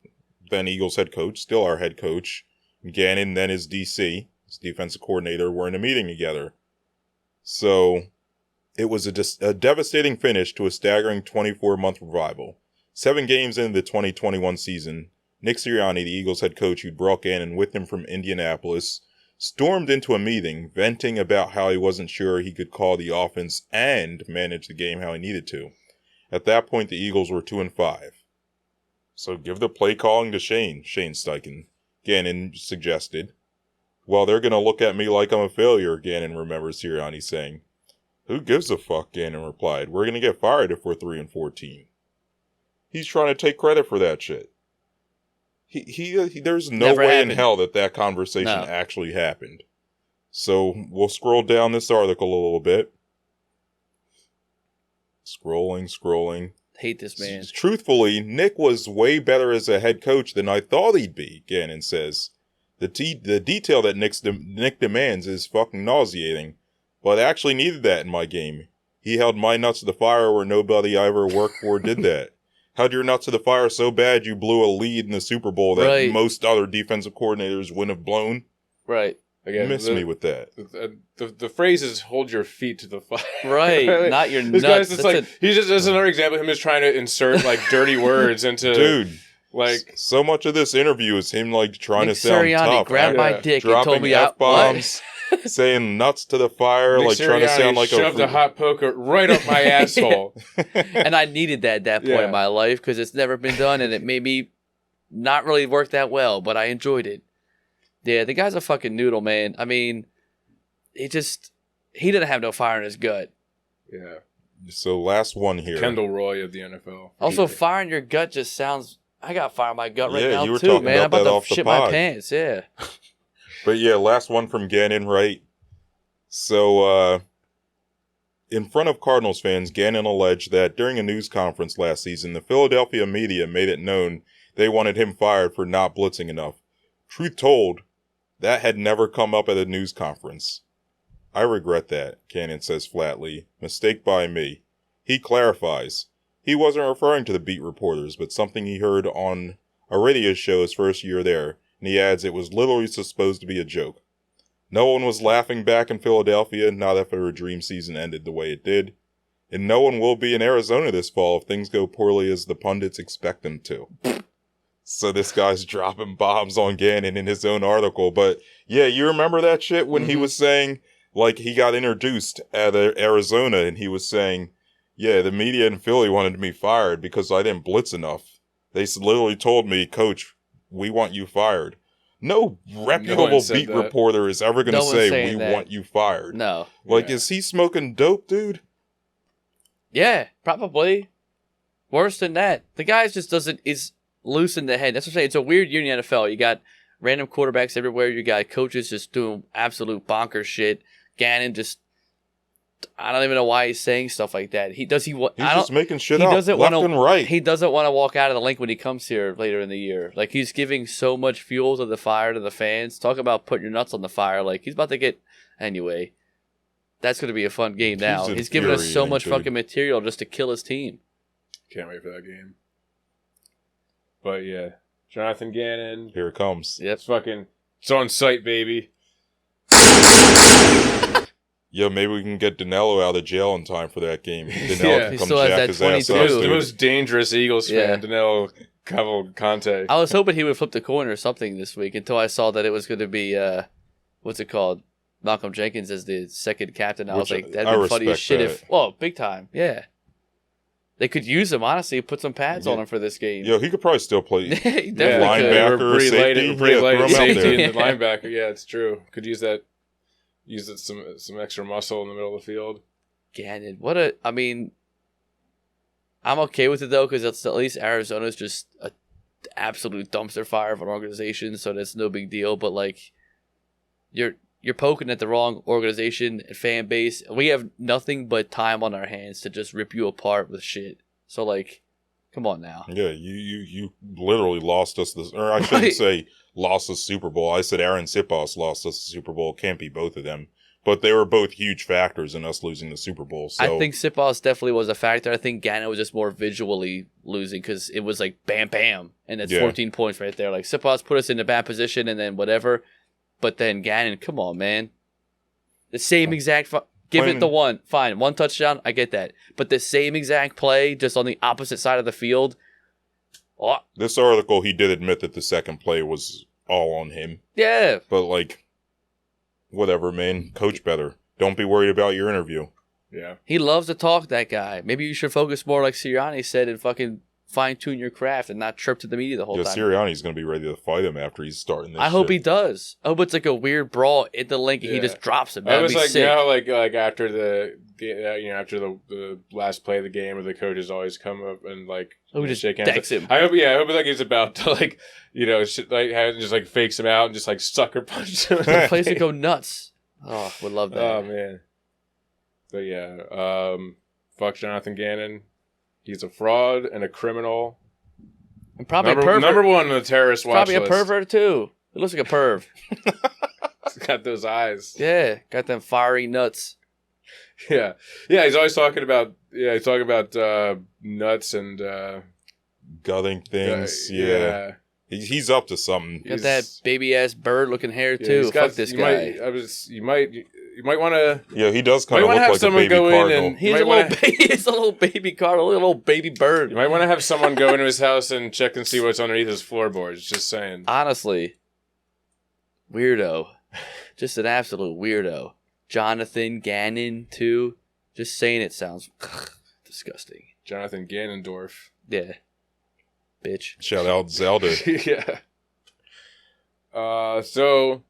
Speaker 3: then Eagles head coach, still our head coach, Gannon, then his DC, his defensive coordinator, were in a meeting together. So it was a devastating finish to a staggering 24-month revival. 7 games into the 2021 season, Nick Sirianni, the Eagles head coach who brought Gannon with him from Indianapolis, stormed into a meeting venting about how he wasn't sure he could call the offense and manage the game how he needed to. At that point, the Eagles were 2-5. So give the play calling to Shane Steichen, Gannon suggested. Well, they're going to look at me like I'm a failure, Gannon remembers Sirianni saying. Who gives a fuck, Gannon replied. We're going to get fired if we're 3-14. He's trying to take credit for that shit. He there's no
Speaker 2: Never
Speaker 3: way
Speaker 2: happened.
Speaker 3: in hell that conversation
Speaker 2: No.
Speaker 3: actually happened. So we'll scroll down this article a little bit. Scrolling.
Speaker 2: Hate this man.
Speaker 3: Truthfully, Nick was way better as a head coach than I thought he'd be, Gannon says. The detail that Nick demands is fucking nauseating, but I actually needed that in my game. He held my nuts to the fire where nobody I ever worked for did that. Held your nuts to the fire so bad you blew a lead in the Super Bowl that
Speaker 2: Right.
Speaker 3: most other defensive coordinators wouldn't have blown.
Speaker 2: Right.
Speaker 1: Again,
Speaker 3: Miss me with that.
Speaker 1: The phrase is "hold your feet to the fire."
Speaker 2: Right. Not your
Speaker 1: This
Speaker 2: nuts.
Speaker 1: guy's just
Speaker 2: That's
Speaker 1: like he's just another example of him just trying to insert like dirty words into
Speaker 3: Dude,
Speaker 1: like
Speaker 3: so much of this interview is him like trying
Speaker 2: Nick
Speaker 3: to sound
Speaker 2: Sirianni
Speaker 3: tough.
Speaker 2: grabbed my
Speaker 1: Yeah.
Speaker 2: dick and
Speaker 3: dropping
Speaker 2: told me
Speaker 3: F-bombs, saying nuts to the fire,
Speaker 1: Nick
Speaker 3: like trying to
Speaker 1: Sirianni
Speaker 3: sound like
Speaker 1: shoved a hot poker right up my asshole.
Speaker 2: And I needed that at that point
Speaker 1: Yeah.
Speaker 2: in my life because it's never been done and it made me not really work that well, but I enjoyed it. Yeah, the guy's a fucking noodle, man. I mean, he didn't have no fire in his gut.
Speaker 1: Yeah,
Speaker 3: So last one here.
Speaker 1: Kendall Roy of the NFL.
Speaker 2: Also, fire in your gut just sounds. I got fire in my gut right
Speaker 3: Yeah,
Speaker 2: now
Speaker 3: you were
Speaker 2: too,
Speaker 3: talking
Speaker 2: man. I'm
Speaker 3: about
Speaker 2: about
Speaker 3: that
Speaker 2: to
Speaker 3: off the
Speaker 2: shit my
Speaker 3: pod.
Speaker 2: pants. Yeah.
Speaker 3: But yeah, last one from Gannon, right? So, in front of Cardinals fans, Gannon alleged that during a news conference last season, the Philadelphia media made it known they wanted him fired for not blitzing enough. Truth told, that had never come up at a news conference. I regret that, Gannon says flatly. Mistake by me. He clarifies. He wasn't referring to the beat reporters, but something he heard on a radio show his first year there, and he adds it was literally supposed to be a joke. No one was laughing back in Philadelphia, not after a dream season ended the way it did. And no one will be in Arizona this fall if things go poorly as the pundits expect them to. So this guy's dropping bombs on Gannon in his own article. But yeah, you remember that shit when he was saying, like, he got introduced at Arizona and he was saying, yeah, the media in Philly wanted me fired because I didn't blitz enough. They literally told me, Coach, we want you fired. No reputable
Speaker 1: said
Speaker 3: beat
Speaker 1: that.
Speaker 3: reporter is ever going to
Speaker 2: No one's
Speaker 3: say,
Speaker 2: saying
Speaker 3: we
Speaker 2: that.
Speaker 3: want you fired.
Speaker 2: No.
Speaker 3: Like,
Speaker 1: Yeah.
Speaker 3: is he smoking dope, dude?
Speaker 2: Yeah, probably. Worse than that, the guy just is loose in the head. That's what I'm saying. It's a weird year in the NFL. You got random quarterbacks everywhere. You got coaches just doing absolute bonkers shit. Gannon just, I don't even know why he's saying stuff like that. He's just
Speaker 3: making shit up left and right.
Speaker 2: He doesn't want to walk out of the link when he comes here later in the year. Like, he's giving so much fuel to the fire to the fans. Talk about putting your nuts on the fire. Like, he's about to get, anyway. That's going to be a fun game now. He's giving us so much fucking material just to kill his team.
Speaker 1: Can't wait for that game. But yeah, Jonathan Gannon.
Speaker 3: Here it comes.
Speaker 2: Yep.
Speaker 1: It's on site, baby.
Speaker 3: Yo, maybe we can get Danilo out of jail in time for that game. Danilo
Speaker 1: Yeah.
Speaker 3: can
Speaker 2: He
Speaker 3: come
Speaker 2: still has
Speaker 3: jack
Speaker 2: that
Speaker 3: his ass
Speaker 2: 22.
Speaker 3: up,
Speaker 1: The
Speaker 3: dude.
Speaker 1: most dangerous Eagles fan,
Speaker 2: Yeah.
Speaker 1: Danilo Cavalcante.
Speaker 2: I was hoping he would flip the coin or something this week until I saw that it was going to be, what's it called? Malcolm Jenkins as the second captain. I was like, that'd be funny as shit if... Well, big time, yeah. They could use him, honestly, put some pads on him for this game.
Speaker 3: Yo, he could probably still play
Speaker 2: He definitely
Speaker 3: linebacker
Speaker 2: could.
Speaker 3: or safety.
Speaker 1: Pretty
Speaker 3: Yeah,
Speaker 1: light
Speaker 3: throw him out
Speaker 1: safety
Speaker 3: there.
Speaker 1: in the linebacker. Yeah, it's true. Could use that. Use it some extra muscle in the middle of the field.
Speaker 2: Gannon, I'm okay with it, though, because at least Arizona's just an absolute dumpster fire of an organization, so that's no big deal. But, like, you're poking at the wrong organization and fan base. We have nothing but time on our hands to just rip you apart with shit. So, like, come on now.
Speaker 3: Yeah, you literally lost us this, or I shouldn't say lost us Super Bowl. I said Aaron Sipos lost us the Super Bowl. It can't be both of them. But they were both huge factors in us losing the Super Bowl. So
Speaker 2: I think Sipos definitely was a factor. I think Gannon was just more visually losing because it was like bam, bam. And it's 14 points right there. Like, Sipos put us in a bad position and then whatever. But then Gannon, come on, man. The same exact... Give it the one. Fine. One touchdown. I get that. But the same exact play, just on the opposite side of the field. Oh.
Speaker 3: This article, he did admit that the second play was all on him.
Speaker 2: Yeah.
Speaker 3: But, like, whatever, man. Coach better. Don't be worried about your interview.
Speaker 1: Yeah.
Speaker 2: He loves to talk, that guy. Maybe you should focus more, like Sirianni said, and fucking fine-tune your craft and not chirp to the media the whole time.
Speaker 3: Sirianni's going to be ready to fight him after he's starting this
Speaker 2: I hope
Speaker 3: shit.
Speaker 2: he does. I hope it's like a weird brawl in the link and he just drops him.
Speaker 1: I
Speaker 2: That'd
Speaker 1: was
Speaker 2: be
Speaker 1: like,
Speaker 2: sick.
Speaker 1: you know, like after after the last play of the game, where the coaches always come up and like
Speaker 2: just
Speaker 1: shake hands.
Speaker 2: decks him.
Speaker 1: I hope like he's about to like just like fakes him out and just like sucker punch him.
Speaker 2: The place would go nuts. Oh, would love that.
Speaker 1: Oh man. But yeah, fuck Jonathan Gannon. He's a fraud and a criminal.
Speaker 2: And probably a
Speaker 1: number,
Speaker 2: pervert.
Speaker 1: number one on the terrorist watch
Speaker 2: Probably
Speaker 1: list.
Speaker 2: a pervert too. It looks like a perv.
Speaker 1: He's got those eyes.
Speaker 2: Yeah, got them fiery nuts.
Speaker 1: Yeah. He's always talking about nuts and
Speaker 3: gutting things.
Speaker 1: yeah.
Speaker 3: He's up to something.
Speaker 2: Got that baby ass bird looking hair too. Fuck this guy.
Speaker 1: You might want to.
Speaker 3: Yeah, he does kind of
Speaker 1: might
Speaker 3: look
Speaker 1: have
Speaker 3: like a
Speaker 1: someone
Speaker 3: baby
Speaker 1: go in
Speaker 3: cardinal.
Speaker 1: and-
Speaker 2: He's a little baby cardinal, a little baby bird.
Speaker 1: You might want to have someone go into his house and check and see what's underneath his floorboards. Just saying.
Speaker 2: Honestly, weirdo. Just an absolute weirdo. Jonathan Gannon too. Just saying it sounds disgusting.
Speaker 1: Jonathan Ganondorf.
Speaker 2: Yeah. Bitch.
Speaker 3: Shout out Zelda.
Speaker 1: Yeah. So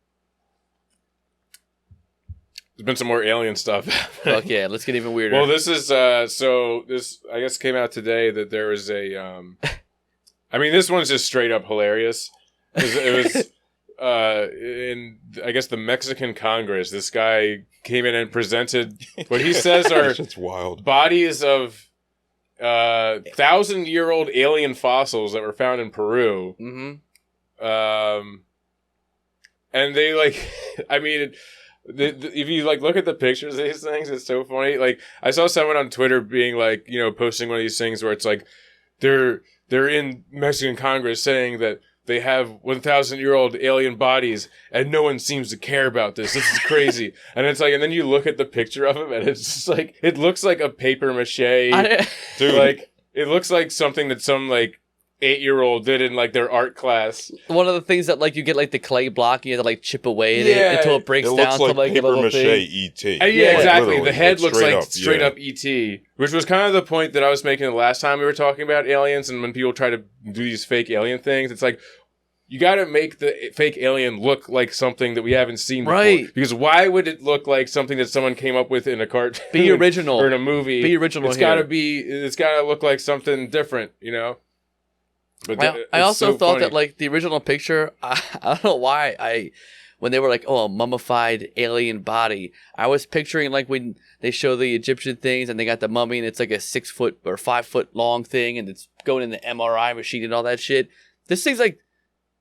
Speaker 1: there's been some more alien stuff.
Speaker 2: Fuck yeah, let's get even weirder.
Speaker 1: Well, this is this I guess came out today that there was a I mean, this one's just straight up hilarious. It was in I guess the Mexican Congress. This guy came in and presented what he says are
Speaker 3: It's wild.
Speaker 1: bodies of 1,000-year-old alien fossils that were found in Peru.
Speaker 2: Mm-hmm.
Speaker 1: And they like, I mean, if you like look at the pictures of these things, it's so funny. Like, I saw someone on Twitter being like, you know, posting one of these things where it's like they're in Mexican Congress saying that they have 1,000-year-old alien bodies and no one seems to care about this. This is crazy. And it's like, and then you look at the picture of him and it's just like, it looks like a paper mache.
Speaker 3: Dude.
Speaker 1: Like, it looks like something that some like 8-year-old did in like their art class.
Speaker 2: One of the things that like you get like the clay block and you have to like chip away at it until it breaks
Speaker 3: It
Speaker 2: down
Speaker 3: looks
Speaker 2: to
Speaker 3: like
Speaker 2: like a
Speaker 3: paper
Speaker 2: little
Speaker 3: mache
Speaker 2: thing.
Speaker 3: E.T.
Speaker 1: Yeah,
Speaker 3: Like,
Speaker 1: exactly.
Speaker 3: literally,
Speaker 1: The head looks like straight
Speaker 3: yeah.
Speaker 1: up E.T., which was kind of the point that I was making the last time we were talking about aliens, and when people try to do these fake alien things, it's like, you got to make the fake alien look like something that we haven't seen before.
Speaker 2: Right.
Speaker 1: Because why would it look like something that someone came up with in a cartoon?
Speaker 2: Be original.
Speaker 1: Or in a movie.
Speaker 2: Be original.
Speaker 1: It's got to look like something different, you know? But
Speaker 2: I also
Speaker 1: so
Speaker 2: thought
Speaker 1: funny.
Speaker 2: that like the original picture, I don't know why when they were like, oh, a mummified alien body, I was picturing like when they show the Egyptian things and they got the mummy and it's like a 6 foot or 5 foot long thing and it's going in the MRI machine and all that shit. This thing's like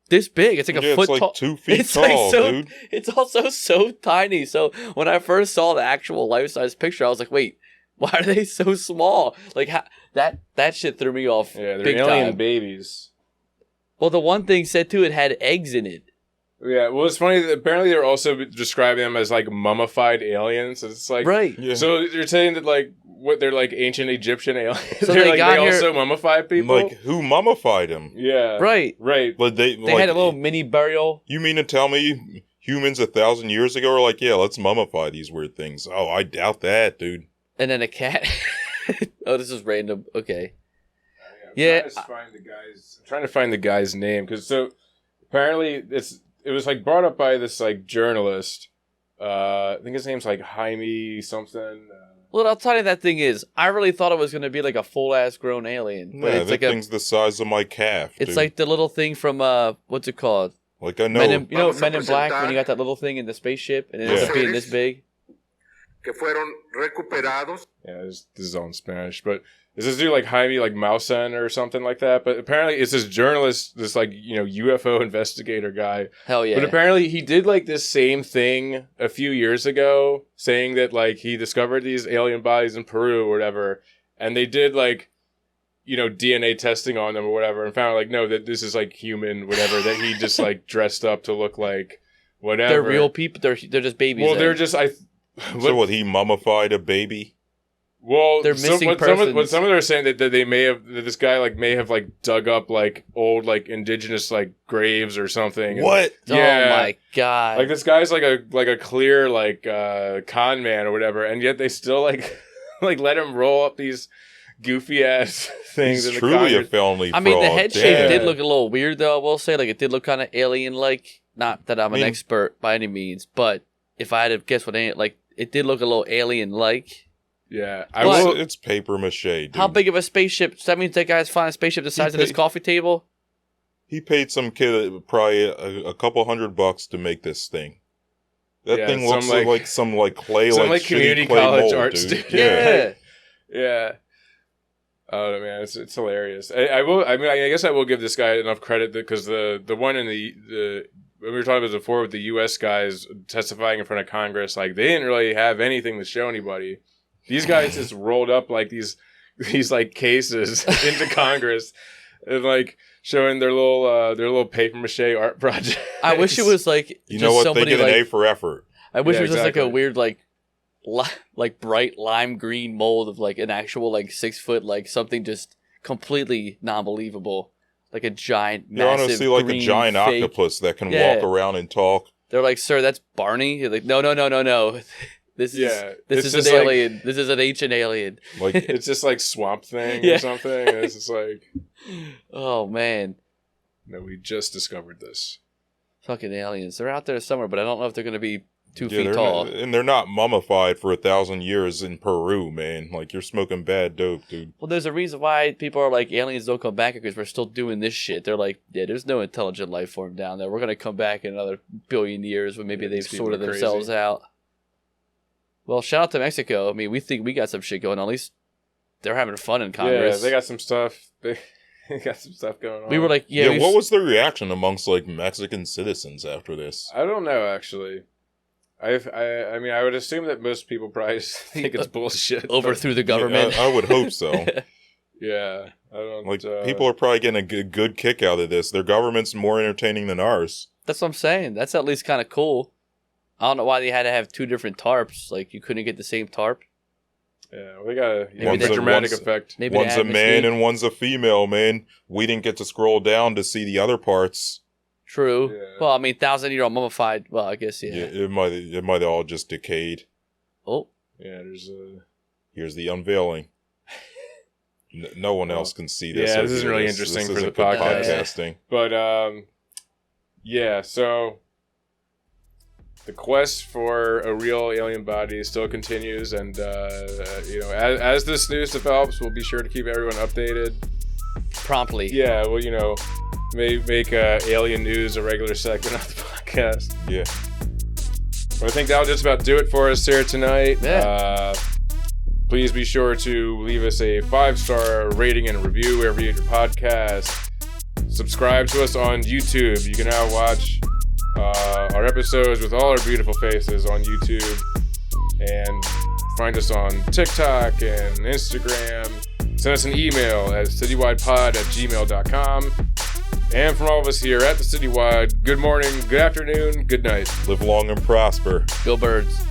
Speaker 2: this big. It's like a foot
Speaker 3: it's like
Speaker 2: tall.
Speaker 3: 2 feet
Speaker 2: It's
Speaker 3: tall,
Speaker 2: like so,
Speaker 3: dude.
Speaker 2: It's also so tiny. So when I first saw the actual life-size picture, I was like, wait, why are they so small? Like that shit threw me off.
Speaker 1: Yeah, they're
Speaker 2: big
Speaker 1: alien
Speaker 2: time.
Speaker 1: babies.
Speaker 2: Well, the one thing said too, it had eggs in it.
Speaker 1: Yeah, well, it's funny that apparently they're also describing them as like mummified aliens. It's like,
Speaker 2: Right.
Speaker 3: Yeah.
Speaker 1: So you're saying that like what they're like ancient Egyptian aliens?
Speaker 2: So
Speaker 1: they're
Speaker 2: they
Speaker 1: like
Speaker 2: got
Speaker 1: they
Speaker 2: here-
Speaker 1: also mummify people.
Speaker 3: Like, who mummified him?
Speaker 1: Yeah.
Speaker 2: Right.
Speaker 1: Right.
Speaker 3: But
Speaker 2: They had a little mini burial.
Speaker 3: You mean to tell me humans 1,000 years ago were like, yeah, let's mummify these weird things? Oh, I doubt that, dude.
Speaker 2: And then a cat. Oh, this is random. Okay.
Speaker 1: I'm
Speaker 2: Yeah.
Speaker 1: trying to find the guy's name because so apparently it was like brought up by this like journalist. I think his name's like Jaime something.
Speaker 2: Well, I'll tell you that thing is, I really thought it was going to be like a full ass grown alien, but
Speaker 3: Yeah,
Speaker 2: it's
Speaker 3: that
Speaker 2: like
Speaker 3: thing's the size of my calf,
Speaker 2: it's
Speaker 3: dude.
Speaker 2: like the little thing from what's it called?
Speaker 3: Like, I know.
Speaker 2: Men in Black when you got that little thing in the spaceship and it ends up being this big.
Speaker 7: que fueron recuperados.
Speaker 1: Yeah, this is all in Spanish, but is this dude like Jaime like Mausen or something like that? But apparently it's this journalist, this like, you know, UFO investigator guy.
Speaker 2: Hell yeah.
Speaker 1: But apparently he did like this same thing a few years ago, saying that like he discovered these alien bodies in Peru or whatever, and they did like, you know, DNA testing on them or whatever, and found like, no, that this is like human, whatever, that he just like dressed up to look like whatever.
Speaker 2: They're real people. They're just babies.
Speaker 1: Well,
Speaker 2: then.
Speaker 1: they're just
Speaker 3: So what, he mummified a baby?
Speaker 1: Well,
Speaker 2: They're missing persons.
Speaker 1: What some of them are saying that they may have, that this guy like may have like dug up like old like indigenous like graves or something. And-
Speaker 3: What?
Speaker 1: Yeah.
Speaker 2: Oh my god.
Speaker 1: Like this guy's like a clear like con man or whatever, and yet they still like like let him roll up these goofy ass things.
Speaker 3: He's
Speaker 1: in
Speaker 3: truly
Speaker 1: the
Speaker 3: a felony
Speaker 2: I mean, the
Speaker 3: fraud.
Speaker 2: head
Speaker 3: Damn.
Speaker 2: shape did look a little weird, though. I will say, like, it did look kind of alien-like. Not that I'm an
Speaker 3: mean-
Speaker 2: expert by any means, but if I had to guess what it did look a little alien-like.
Speaker 1: Yeah,
Speaker 3: It's paper mache, dude.
Speaker 2: How big of a spaceship? So that means that guy's flying a spaceship the size of this coffee table.
Speaker 3: He paid some kid probably a couple $100 to make this thing. That
Speaker 1: Yeah,
Speaker 3: thing
Speaker 1: some,
Speaker 3: looks
Speaker 1: like-
Speaker 3: like some like clay,
Speaker 1: some,
Speaker 3: like
Speaker 1: like,
Speaker 3: shitty
Speaker 1: community
Speaker 3: clay
Speaker 1: college
Speaker 3: mold,
Speaker 1: art
Speaker 3: dude.
Speaker 1: student.
Speaker 2: Yeah.
Speaker 1: Yeah. Oh man, it's hilarious. I guess I will give this guy enough credit because the one in the when we were talking about this before with the U.S. guys testifying in front of Congress, like they didn't really have anything to show anybody. These guys just rolled up like these like cases into Congress and like showing their little paper mache art project.
Speaker 2: I wish it was like
Speaker 3: You
Speaker 2: just
Speaker 3: know what? They
Speaker 2: somebody
Speaker 3: get an
Speaker 2: like,
Speaker 3: A for effort.
Speaker 2: I wish
Speaker 1: Yeah,
Speaker 2: it was just like a
Speaker 1: exactly.
Speaker 2: weird like bright lime green mold of like an actual like 6 foot like something just completely non-believable, like a giant
Speaker 3: You're
Speaker 2: massive
Speaker 3: honestly like a
Speaker 2: green
Speaker 3: giant
Speaker 2: fake.
Speaker 3: octopus that can
Speaker 2: Yeah.
Speaker 3: walk around and talk.
Speaker 2: They're like, sir, that's Barney. You're like, no. This is
Speaker 1: Yeah,
Speaker 2: this
Speaker 1: it's
Speaker 2: is an
Speaker 1: just like-
Speaker 2: alien. This is an ancient alien.
Speaker 3: Like
Speaker 1: It's just like Swamp Thing
Speaker 2: Yeah.
Speaker 1: or something. And it's just like,
Speaker 2: Oh man,
Speaker 1: no, we just discovered this.
Speaker 2: fucking aliens. They're out there somewhere, but I don't know if they're gonna be 2
Speaker 3: yeah,
Speaker 2: feet
Speaker 3: they're
Speaker 2: tall.
Speaker 3: not, and they're not mummified for 1,000 years in Peru, man. Like, you're smoking bad dope, dude.
Speaker 2: Well, there's a reason why people are like aliens don't come back because we're still doing this shit. They're like, yeah, there's no intelligent life form down there. We're gonna come back in another billion years when maybe
Speaker 1: Yeah,
Speaker 2: they've
Speaker 1: these people
Speaker 2: sorted
Speaker 1: are
Speaker 2: themselves
Speaker 1: crazy.
Speaker 2: out. Well, shout out to Mexico. I mean, we think we got some shit going on. At least they're having fun in Congress.
Speaker 1: Yeah, they got some stuff. They got some stuff going on.
Speaker 2: we were like,
Speaker 3: Yeah,
Speaker 2: yeah,
Speaker 3: what was the reaction amongst, like, Mexican citizens after this?
Speaker 1: I don't know actually. I mean, I would assume that most people probably just think it's bullshit.
Speaker 2: overthrew the government.
Speaker 3: Yeah, I would hope so.
Speaker 1: Yeah, I don't.
Speaker 3: Like, people are probably getting a good kick out of this. Their government's more entertaining than ours.
Speaker 2: That's what I'm saying. That's at least kind of cool. I don't know why they had to have two different tarps. Like, you couldn't get the same tarp.
Speaker 1: Yeah, well, they got a
Speaker 2: Maybe they-
Speaker 1: dramatic
Speaker 3: one's-
Speaker 1: effect.
Speaker 2: Maybe
Speaker 3: One's
Speaker 2: the
Speaker 3: a man
Speaker 2: atmosphere-
Speaker 3: and one's a female, man. We didn't get to scroll down to see the other parts.
Speaker 2: True.
Speaker 1: Yeah.
Speaker 2: Well, I mean, 1,000-year-old mummified. Well, I guess, yeah.
Speaker 3: Yeah, it might have all just decayed.
Speaker 2: Oh,
Speaker 1: Yeah, there's a.
Speaker 3: Here's the unveiling. No one else can see this.
Speaker 1: Yeah,
Speaker 3: or
Speaker 1: this isn't
Speaker 3: hear
Speaker 1: really
Speaker 3: this.
Speaker 1: interesting
Speaker 3: This
Speaker 1: for the
Speaker 3: isn't good
Speaker 1: podcast.
Speaker 3: podcasting.
Speaker 1: But Yeah, so the quest for a real alien body still continues, and as this news develops, we'll be sure to keep everyone updated
Speaker 2: promptly.
Speaker 1: Yeah, well, make alien news a regular segment of the podcast.
Speaker 3: Yeah.
Speaker 1: But I think that'll just about do it for us here tonight.
Speaker 2: Yeah.
Speaker 1: Please be sure to leave us a 5-star rating and review wherever you get your podcast. Subscribe to us on YouTube. You can now watch our episodes with all our beautiful faces on YouTube. And find us on TikTok and Instagram. Send us an email at citywidepod@gmail.com. And from all of us here at the Citywide, good morning, good afternoon, good night.
Speaker 3: Live long and prosper.
Speaker 2: Go Birds.